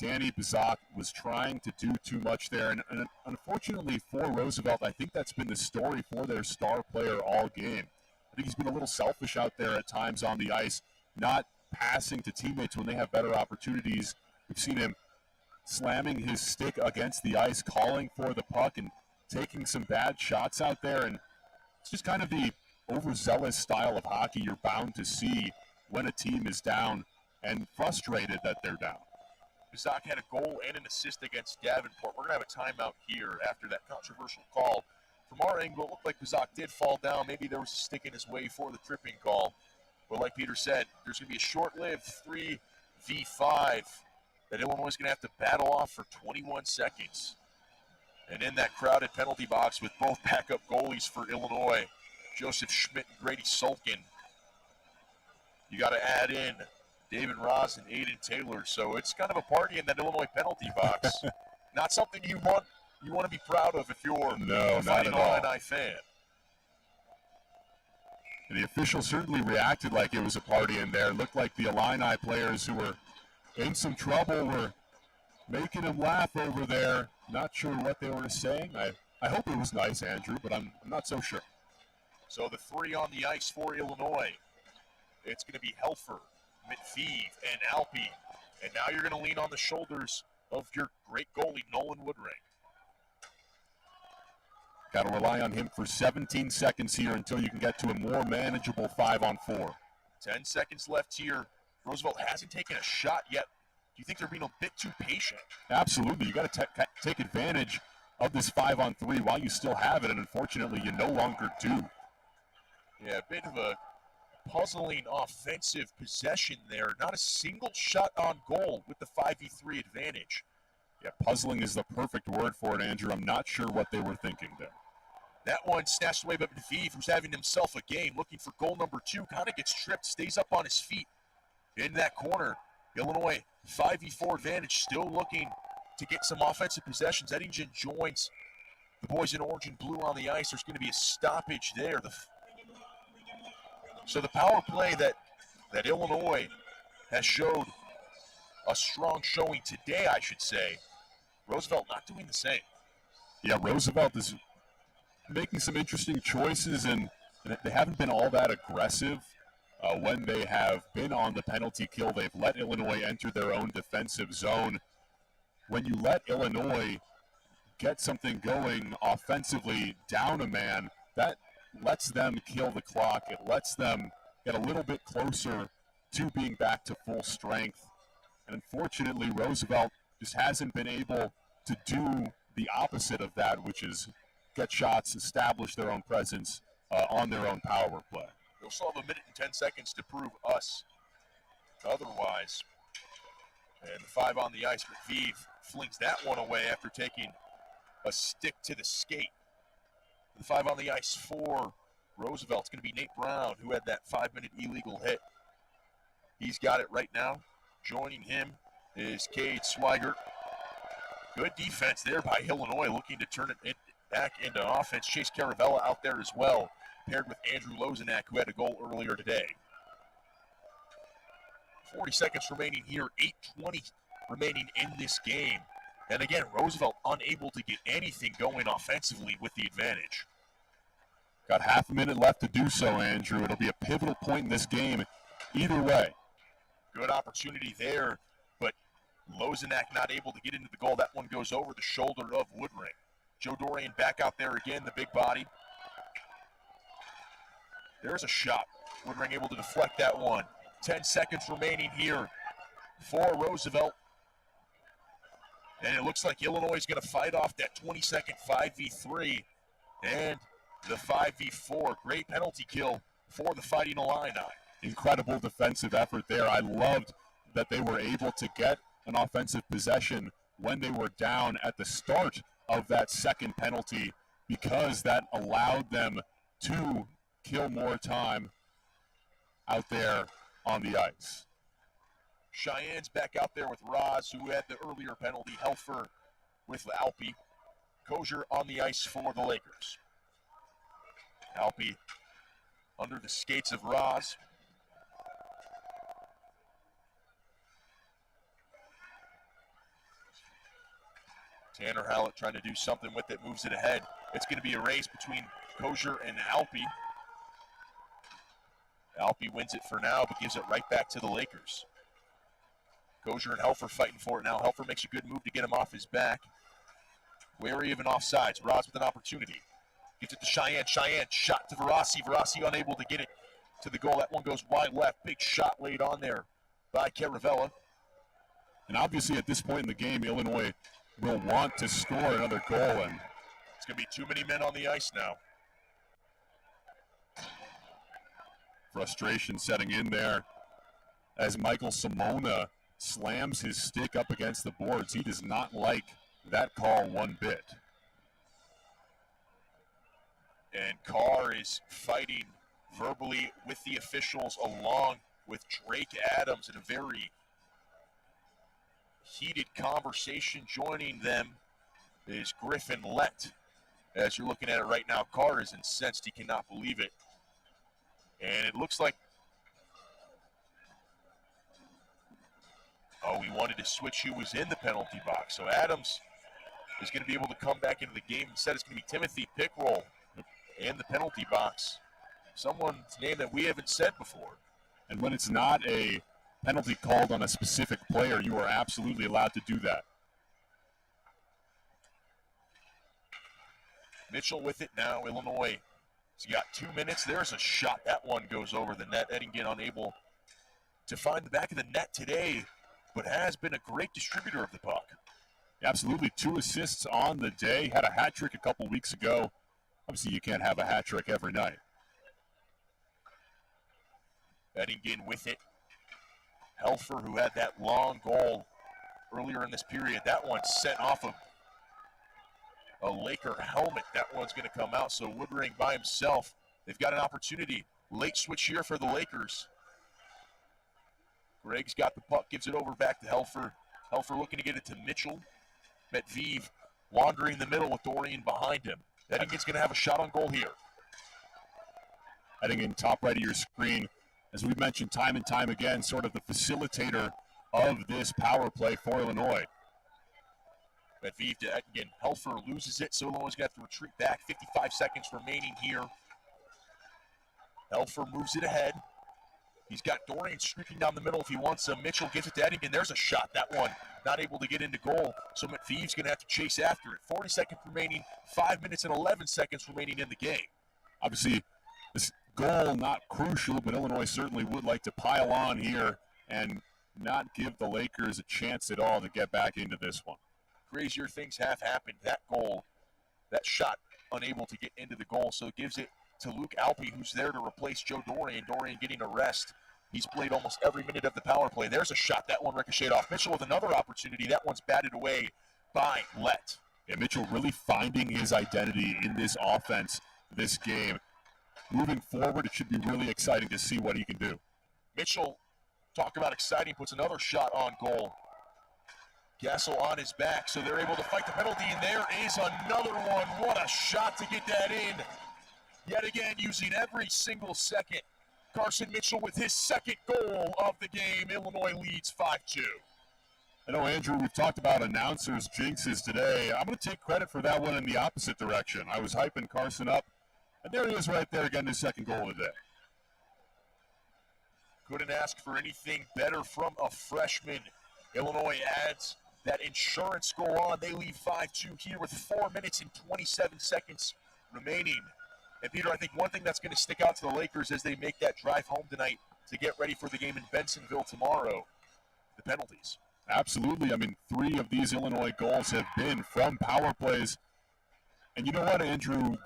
Danny Bizak was trying to do too much there. And unfortunately for Roosevelt, I think that's been the story for their star player all game. I think he's been a little selfish out there at times on the ice, not passing to teammates when they have better opportunities. We've seen him slamming his stick against the ice, calling for the puck, and taking some bad shots out there. And it's just kind of the overzealous style of hockey you're bound to see when a team is down and frustrated that they're down. Bizak had a goal and an assist against Davenport. We're going to have a timeout here after that controversial call. From our angle, it looked like Bizak did fall down. Maybe there was a stick in his way for the tripping call. But like Peter said, there's going to be a short-lived 3v5 that Illinois is going to have to battle off for 21 seconds. And in that crowded penalty box with both backup goalies for Illinois, Joseph Schmidt and Grady Sulkin, you got to add in David Ross and Aiden Taylor. So it's kind of a party in that Illinois penalty box. Not something you want to be proud of if you're a fighting Illini fan. And the officials certainly reacted like it was a party in there. It looked like the Illini players who were in some trouble were making them laugh over there. Not sure what they were saying. I hope it was nice, Andrew, but I'm not so sure. So the 3 on the ice for Illinois. It's going to be Helfer, Matviv, and Alpe. And now you're going to lean on the shoulders of your great goalie, Nolan Woodring. Got to rely on him for 17 seconds here until you can get to a more manageable 5-on-4. 10 seconds left here. Roosevelt hasn't taken a shot yet. Do you think they're being a bit too patient? Absolutely. You got to take advantage of this 5-on-3 while you still have it, and unfortunately you no longer do. Yeah, a bit of a puzzling offensive possession there. Not a single shot on goal with the 5v3 advantage. Yeah, puzzling is the perfect word for it, Andrew. I'm not sure what they were thinking there. That one snatched away by Lviv, who's having himself a game, looking for goal number 2. Kind of gets tripped, stays up on his feet in that corner. Illinois, 5v4 advantage, still looking to get some offensive possessions. Eddingen joins the boys in orange and blue on the ice. There's going to be a stoppage there. So the power play that Illinois has showed a strong showing today, I should say. Roosevelt not doing the same. Yeah, Roosevelt is making some interesting choices, and they haven't been all that aggressive when they have been on the penalty kill. They've let Illinois enter their own defensive zone. When you let Illinois get something going offensively down a man, that lets them kill the clock. It lets them get a little bit closer to being back to full strength. And unfortunately, Roosevelt just hasn't been able to do the opposite of that, which is get shots, establish their own presence on their own power play. They'll still have a minute and 10 seconds to prove us otherwise. And the 5 on the ice, Lviv flings that one away after taking a stick to the skate. The 5 on the ice for Roosevelt. It's going to be Nate Brown, who had that 5-minute illegal hit. He's got it right now. Joining him is Cade Swigert. Good defense there by Illinois, looking to turn it back into offense. Chase Caravella out there as well, paired with Andrew Lozenak, who had a goal earlier today. 40 seconds remaining here, 8:20 remaining in this game. And again, Roosevelt unable to get anything going offensively with the advantage. Got half a minute left to do so, Andrew. It'll be a pivotal point in this game either way. Good opportunity there, but Lozenak not able to get into the goal. That one goes over the shoulder of Woodring. Joe Dorian back out there again, the big body. There's a shot. Woodring able to deflect that one. 10 seconds remaining here for Roosevelt. And it looks like Illinois is going to fight off that 20-second 5v3 and the 5v4. Great penalty kill for the Fighting Illini. Incredible defensive effort there. I loved that they were able to get an offensive possession when they were down at the start of that second penalty, because that allowed them to kill more time out there on the ice. Cheyenne's back out there with Roz, who had the earlier penalty. Helfer with Alpe. Kosher on the ice for the Lakers. Alpe under the skates of Roz. Tanner Hallett trying to do something with it, moves it ahead. It's going to be a race between Kosher and Alpe. Alpe wins it for now, but gives it right back to the Lakers. Kosher and Helfer fighting for it now. Helfer makes a good move to get him off his back. Wary of an offsides. Roz with an opportunity. Gets it to Cheyenne. Cheyenne shot to Verassi. Verassi unable to get it to the goal. That one goes wide left. Big shot laid on there by Caravella. And obviously at this point in the game, Illinois will want to score another goal. And it's going to be too many men on the ice now. Frustration setting in there as Michael Simona slams his stick up against the boards. He does not like that call one bit. And Carr is fighting verbally with the officials along with Drake Adams in a very heated conversation. Joining them is Griffin Lett. As you're looking at it right now, Carr is incensed. He cannot believe it. And it looks like, he wanted to switch who was in the penalty box. So Adams is going to be able to come back into the game. Instead, it's going to be Timothy Pickroll in the penalty box. Someone's name that we haven't said before. And when it's not a penalty called on a specific player, you are absolutely allowed to do that. Mitchell with it now, Illinois. He's got 2 minutes. There's a shot. That one goes over the net. Eddingen unable to find the back of the net today, but has been a great distributor of the puck. Absolutely. 2 assists on the day. Had a hat trick a couple weeks ago. Obviously, you can't have a hat trick every night. Eddingen with it. Helfer, who had that long goal earlier in this period, that one sent off of a Laker helmet. That one's going to come out, so Woodring by himself. They've got an opportunity. Late switch here for the Lakers. Gregg's got the puck, gives it over back to Helfer. Helfer looking to get it to Mitchell. Metviv wandering the middle with Dorian behind him. Eddingen's going to have a shot on goal here. Eddingen, top right of your screen, as we've mentioned time and time again, sort of the facilitator of this power play for Illinois. Metviv to Eddingen. Helfer loses it, so Illinois is going to have to retreat back. 55 seconds remaining here. Helfer moves it ahead. He's got Dorian streaking down the middle if he wants some. Mitchell gives it to Eddingen. There's a shot. That one not able to get into goal, so Metviv's going to have to chase after it. 40 seconds remaining, 5 minutes and 11 seconds remaining in the game. Obviously, this goal not crucial, but Illinois certainly would like to pile on here and not give the Lakers a chance at all to get back into this one. Crazier things have happened. That goal, that shot, unable to get into the goal, so it gives it to Luke Alpe, who's there to replace Joe Dorian. Dorian getting a rest. He's played almost every minute of the power play. There's a shot. That one ricocheted off. Mitchell with another opportunity. That one's batted away by Lett. Yeah, Mitchell really finding his identity in this offense, this game. Moving forward, it should be really exciting to see what he can do. Mitchell, talk about exciting, puts another shot on goal. Gassel on his back, so they're able to fight the penalty, and there is another one. What a shot to get that in. Yet again, using every single second. Carson Mitchell with his second goal of the game. Illinois leads 5-2. I know, Andrew, we've talked about announcers' jinxes today. I'm going to take credit for that one in the opposite direction. I was hyping Carson up, and there he is right there getting his second goal of the day. Couldn't ask for anything better from a freshman. Illinois adds that insurance score on. They lead 5-2 here with 4 minutes and 27 seconds remaining. And Peter, I think one thing that's going to stick out to the Lakers as they make that drive home tonight to get ready for the game in Bensonville tomorrow, the penalties. Absolutely. I mean, 3 of these Illinois goals have been from power plays. And you know what, Andrew?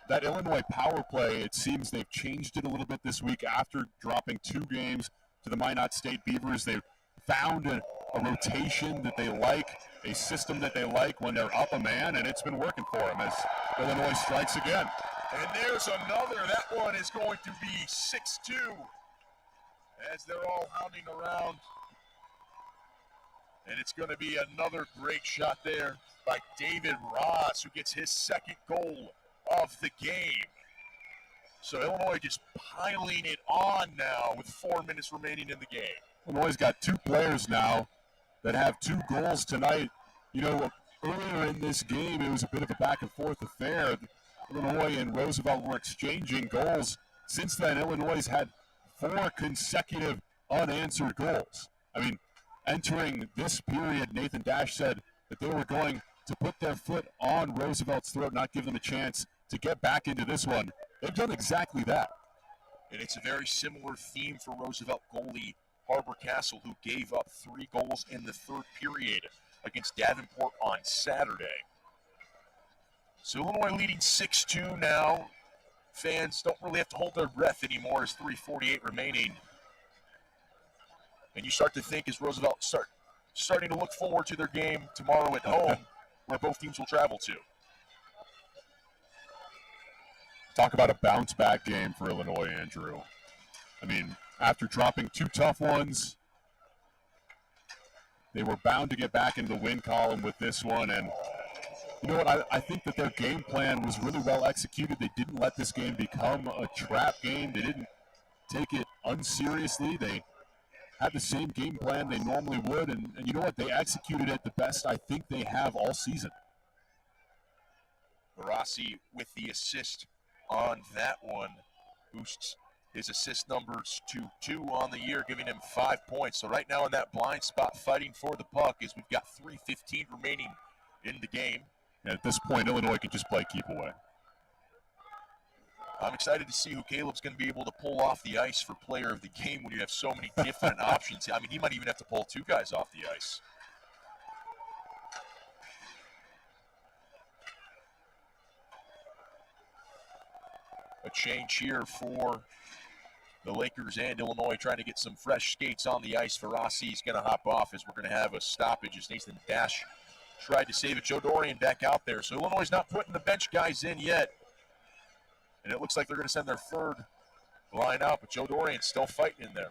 That Illinois power play, it seems they've changed it a little bit this week after dropping 2 games to the Minot State Beavers. They've found a rotation that they like, a system that they like when they're up a man, and it's been working for them as Illinois strikes again. And there's another. That one is going to be 6-2 as they're all hounding around. And it's going to be another great shot there by David Ross, who gets his second goal of the game. So Illinois just piling it on now with 4 minutes remaining in the game. Illinois got 2 players now that have 2 goals tonight. You know, earlier in this game, it was a bit of a back-and-forth affair. Illinois and Roosevelt were exchanging goals. Since then, Illinois has had 4 consecutive unanswered goals. I mean, entering this period, Nathan Dash said that they were going to put their foot on Roosevelt's throat, not give them a chance to get back into this one. They've done exactly that. And it's a very similar theme for Roosevelt goalie Harbor Castle, who gave up 3 goals in the third period against Davenport on Saturday. So Illinois leading 6-2 now. Fans don't really have to hold their breath anymore as 3:48 remaining. And you start to think as Roosevelt starting to look forward to their game tomorrow at home, where both teams will travel to. Talk about a bounce-back game for Illinois, Andrew. I mean, after dropping 2 tough ones, they were bound to get back into the win column with this one. And you know what? I think that their game plan was really well executed. They didn't let this game become a trap game. They didn't take it unseriously. They had the same game plan they normally would. And you know what? They executed it the best I think they have all season. Barassi with the assist on that one. Boosts his assist numbers to 2 on the year, giving him 5 points. So right now in that blind spot fighting for the puck is we've got 3:15 remaining in the game. And at this point, Illinois can just play keep away. I'm excited to see who Caleb's going to be able to pull off the ice for player of the game when you have so many different options. I mean, he might even have to pull 2 guys off the ice. A change here for the Lakers and Illinois trying to get some fresh skates on the ice. Ferrasi's going to hop off as we're going to have a stoppage as Nathan Dash tried to save it. Joe Dorian back out there. So Illinois is not putting the bench guys in yet. And it looks like they're going to send their third line out, but Joe Dorian's still fighting in there.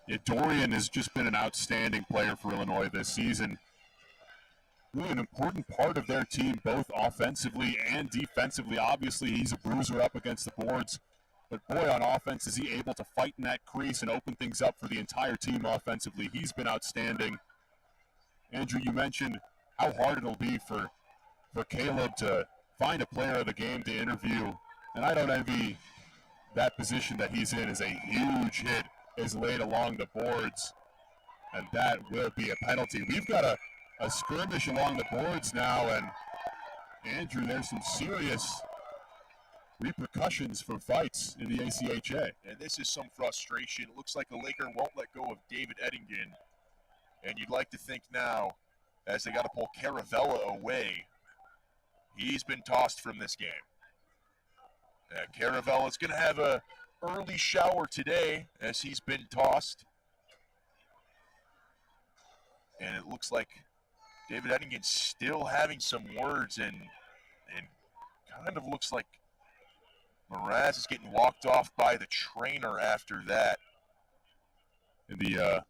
Yeah, Dorian has just been an outstanding player for Illinois this season. Really an important part of their team, both offensively and defensively. Obviously, he's a bruiser up against the boards. But boy, on offense, is he able to fight in that crease and open things up for the entire team offensively. He's been outstanding. Andrew, you mentioned how hard it'll be for Caleb to find a player of the game to interview. And I don't envy that position that he's in. As a huge hit is laid along the boards. And that will be a penalty. We've got a skirmish along the boards now. And Andrew, there's some serious repercussions for fights in the ACHA. And this is some frustration. It looks like the Laker won't let go of David Eddingen. And you'd like to think now, as they got to pull Caravella away, he's been tossed from this game. Caravella's going to have a early shower today as he's been tossed. And it looks like David Eddingen's still having some words and kind of looks like Mraz is getting walked off by the trainer after that. And the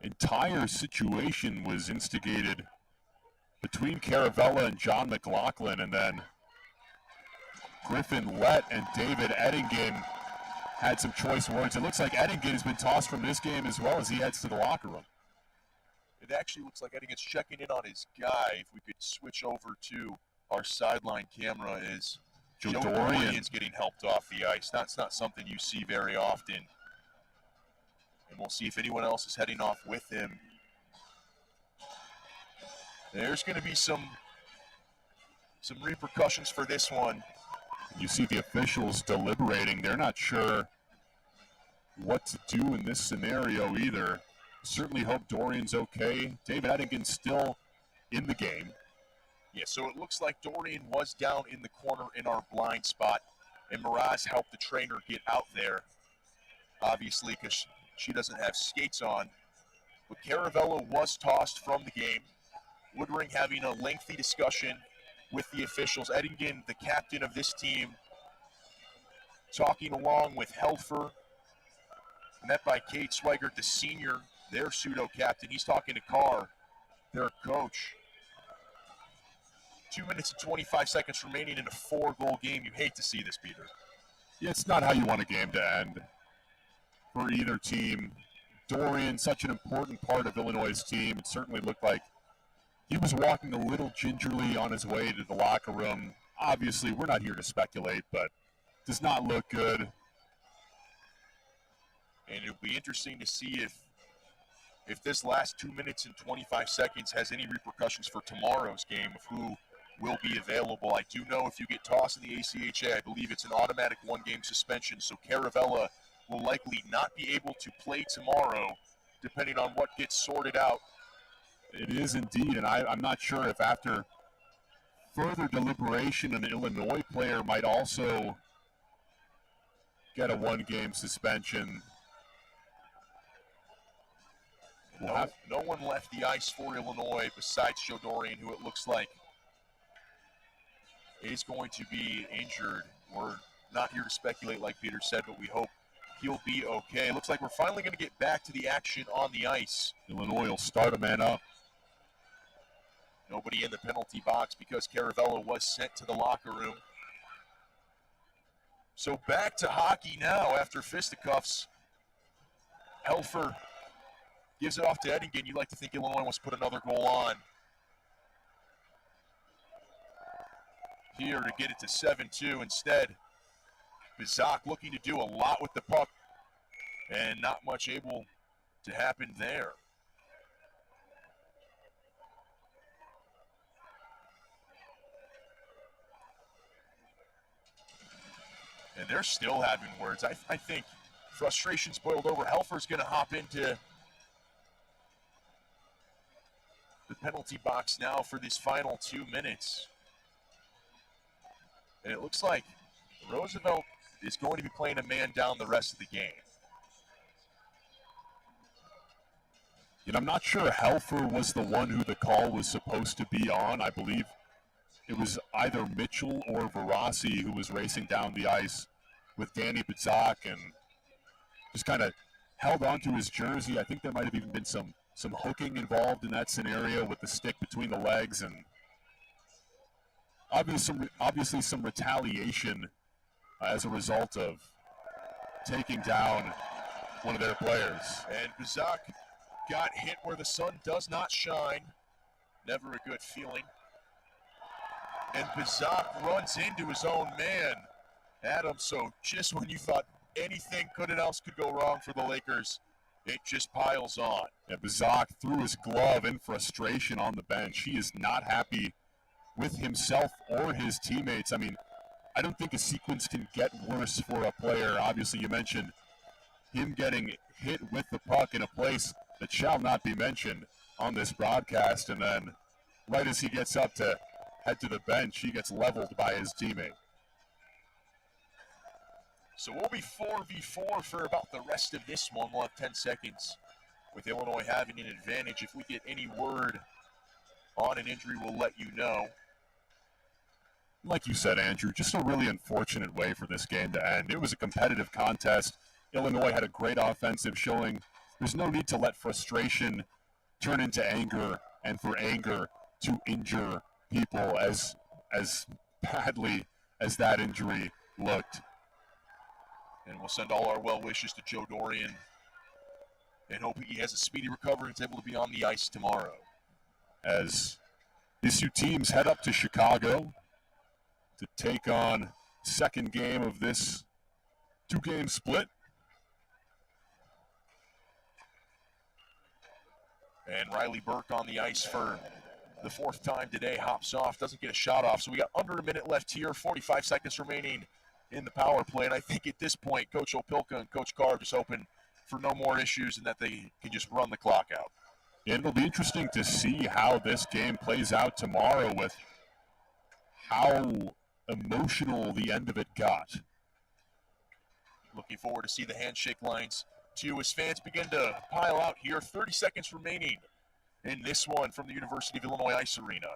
entire situation was instigated between Caravella and John McLaughlin, and then Griffin Lett and David Eddingen had some choice words. It looks like Eddingen has been tossed from this game as well as he heads to the locker room. It actually looks like Eddingen's checking in on his guy. If we could switch over to our sideline camera, is Joe Dorian's getting helped off the ice. That's not something you see very often. And we'll see if anyone else is heading off with him. There's going to be some repercussions for this one. You see the officials deliberating. They're not sure what to do in this scenario either. Certainly hope Dorian's okay. David Eddingen's still in the game. Yeah, so it looks like Dorian was down in the corner in our blind spot, and Mraz helped the trainer get out there, obviously, because she doesn't have skates on. But Caravella was tossed from the game. Woodring having a lengthy discussion with the officials. Eddingen, the captain of this team, talking along with Helfer, met by Kate Swigert, the senior, their pseudo-captain. He's talking to Carr, their coach. 2 minutes and 25 seconds remaining in a 4-goal game. You hate to see this, Peter. Yeah, it's not how you want a game to end for either team. Dorian, such an important part of Illinois' team. It certainly looked like he was walking a little gingerly on his way to the locker room. Obviously, we're not here to speculate, but does not look good. And it'll be interesting to see if this last 2 minutes and 25 seconds has any repercussions for tomorrow's game of who will be available. I do know if you get tossed in the ACHA, I believe it's an automatic one-game suspension, so Caravella will likely not be able to play tomorrow, depending on what gets sorted out. It is indeed, and I'm not sure if after further deliberation an Illinois player might also get a one-game suspension. No one left the ice for Illinois besides Joe Dorian, who it looks like is going to be injured. We're not here to speculate, like Peter said, but we hope he'll be okay. It looks like we're finally going to get back to the action on the ice. Illinois will start a man up. Nobody in the penalty box because Caravella was sent to the locker room. So back to hockey now after fisticuffs. Helfer gives it off to Eddingen. You'd like to think Illinois wants to put another goal on. Here to get it to 7-2. Instead, Bizak looking to do a lot with the puck and not much able to happen there. And they're still having words. I think frustration's boiled over. Helfer's going to hop into the penalty box now for this final 2 minutes. And it looks like Roosevelt is going to be playing a man down the rest of the game. And I'm not sure Helfer was the one who the call was supposed to be on. I believe it was either Mitchell or Verassi who was racing down the ice with Danny Bizak and just kind of held onto his jersey. I think there might have even been some hooking involved in that scenario with the stick between the legs, and obviously some retaliation as a result of taking down one of their players. And Bizak got hit where the sun does not shine. Never a good feeling. And Bizak runs into his own man, Adam. So just when you thought anything else could go wrong for the Lakers, it just piles on. Yeah, Bizak threw his glove in frustration on the bench. He is not happy with himself or his teammates. I mean, I don't think a sequence can get worse for a player. Obviously, you mentioned him getting hit with the puck in a place that shall not be mentioned on this broadcast, and then right as he gets up to head to the bench, he gets leveled by his teammate. So we'll be 4v4 for about the rest of this one. We'll have 10 seconds with Illinois having an advantage. If we get any word on an injury, we'll let you know. Like you said, Andrew, just a really unfortunate way for this game to end. It was a competitive contest. Illinois had a great offensive showing. There's no need to let frustration turn into anger, and for anger to injure people as badly as that injury looked. And we'll send all our well wishes to Joe Dorian and hope he has a speedy recovery and is able to be on the ice tomorrow. As these two teams head up to Chicago to take on second game of this two-game split. And Riley Burke on the ice for the fourth time today. Hops off, doesn't get a shot off. So we got under a minute left here, 45 seconds remaining in the power play. And I think at this point, Coach Opilka and Coach Carr just hoping for no more issues and that they can just run the clock out. And it'll be interesting to see how this game plays out tomorrow with how emotional the end of it got. Looking forward to see the handshake lines too as fans begin to pile out here. 30 seconds remaining in this one from the University of Illinois Ice Arena.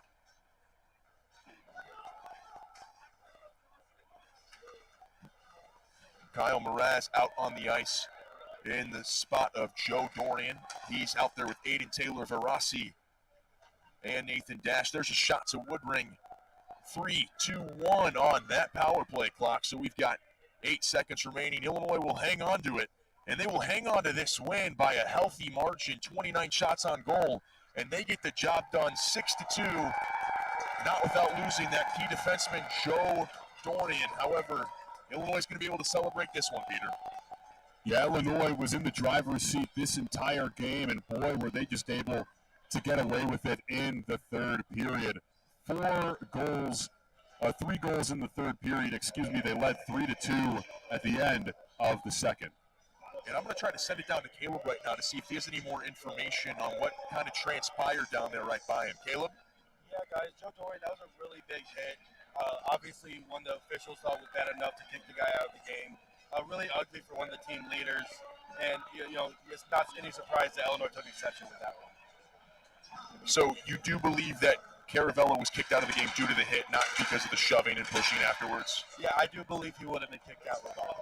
Kyle Mraz out on the ice in the spot of Joe Dorian. He's out there with Aiden Taylor, Verassi, and Nathan Dash. There's a shot to Woodring. 3, 2, 1 on that power play clock. So we've got 8 seconds remaining. Illinois will hang on to it, and they will hang on to this win by a healthy margin, 29 shots on goal, and they get the job done 6-2, not without losing that key defenseman, Joe Dorian. However, Illinois is going to be able to celebrate this one, Peter. Yeah, Illinois was in the driver's seat this entire game, and boy, were they just able to get away with it in the third period. 3 goals in the third period, They led 3-2 at the end of the second. And I'm going to try to send it down to Caleb right now to see if he has any more information on what kind of transpired down there right by him. Caleb? Yeah, guys, Joe Dorian, that was a really big hit. Obviously, one of the officials thought was bad enough to kick the guy out of the game. Really ugly for one of the team leaders. And, it's not any surprise that Illinois took exception with that one. So you do believe that Caravella was kicked out of the game due to the hit, not because of the shoving and pushing afterwards? Yeah, I do believe he would have been kicked out regardless.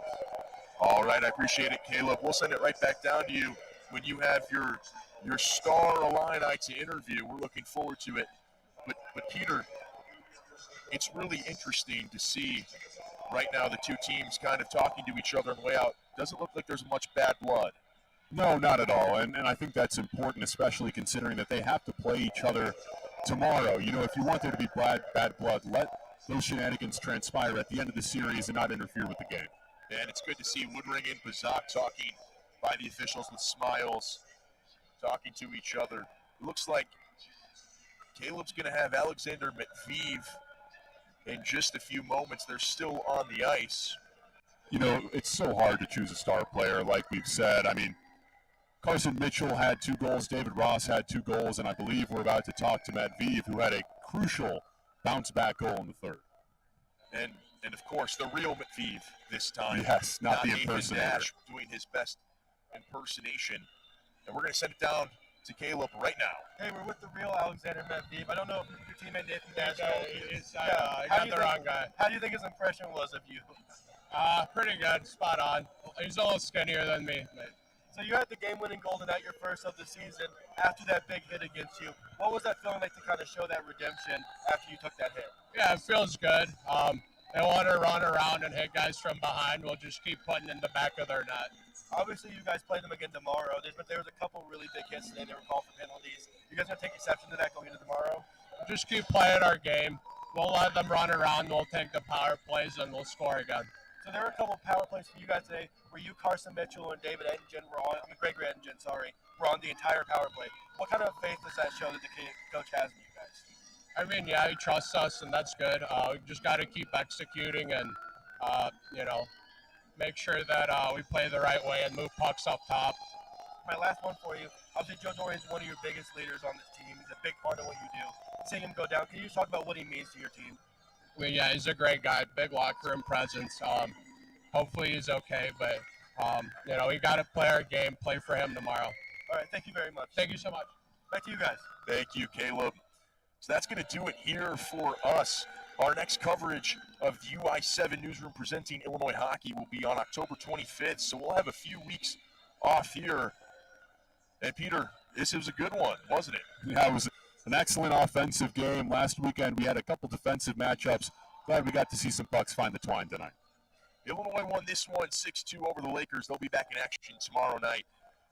All right, I appreciate it, Caleb. We'll send it right back down to you when you have your star Illini to interview. We're looking forward to it. But Peter, it's really interesting to see right now the two teams kind of talking to each other on the way out. Doesn't look like there's much bad blood. No, not at all. And I think that's important, especially considering that they have to play each other tomorrow. If you want there to be bad blood, let those shenanigans transpire at the end of the series and not interfere with the game. And it's good to see Woodring and Bizak talking by the officials with smiles, talking to each other. It looks like Caleb's going to have Alexander Matveev in just a few moments. They're still on the ice. It's so hard to choose a star player, like we've said. I mean, Carson Mitchell had 2 goals, David Ross had 2 goals, and I believe we're about to talk to Matveev, who had a crucial bounce-back goal in the third. And of course, the real McPhee this time. Yes, not the Nathan impersonator. Dash doing his best impersonation. And we're going to send it down to Caleb right now. Hey, we're with the real Alexander Medvedev. I don't know if your teammate Nathan Dash. I got the wrong guy. How do you think his impression was of you? Pretty good, spot on. He's a little skinnier than me. So you had the game-winning goal tonight, your first of the season. After that big hit against you, what was that feeling like to kind of show that redemption after you took that hit? Yeah, it feels good. They want to run around and hit guys from behind. We'll just keep putting in the back of their net. Obviously, you guys play them again tomorrow. There was a couple really big hits today. They were called for penalties. You guys going to take exception to that going into tomorrow? Just keep playing our game. We'll let them run around. We'll take the power plays, and we'll score again. So there were a couple power plays for you guys today where you, Carson Mitchell, and David Ettinger Gregory Ettinger, were on the entire power play. What kind of faith does that show that the coach has in you guys? I mean, yeah, he trusts us, and that's good. We just got to keep executing and, make sure that we play the right way and move pucks up top. My last one for you. Obviously, Joe Dorian's one of your biggest leaders on this team. He's a big part of what you do. Seeing him go down, can you just talk about what he means to your team? I mean, yeah, he's a great guy, big locker room presence. Hopefully he's okay, but, we got to play our game, play for him tomorrow. All right, thank you very much. Thank you so much. Back to you guys. Thank you, Caleb. So that's going to do it here for us. Our next coverage of the UI7 Newsroom presenting Illinois hockey will be on October 25th, so we'll have a few weeks off here. And Peter, this was a good one, wasn't it? Yeah, it was an excellent offensive game. Last weekend we had a couple defensive matchups. Glad we got to see some pucks find the twine tonight. Illinois won this one 6-2 over the Lakers. They'll be back in action tomorrow night.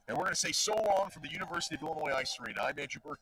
And we're going to say so long from the University of Illinois Ice Arena. I'm Andrew Burke.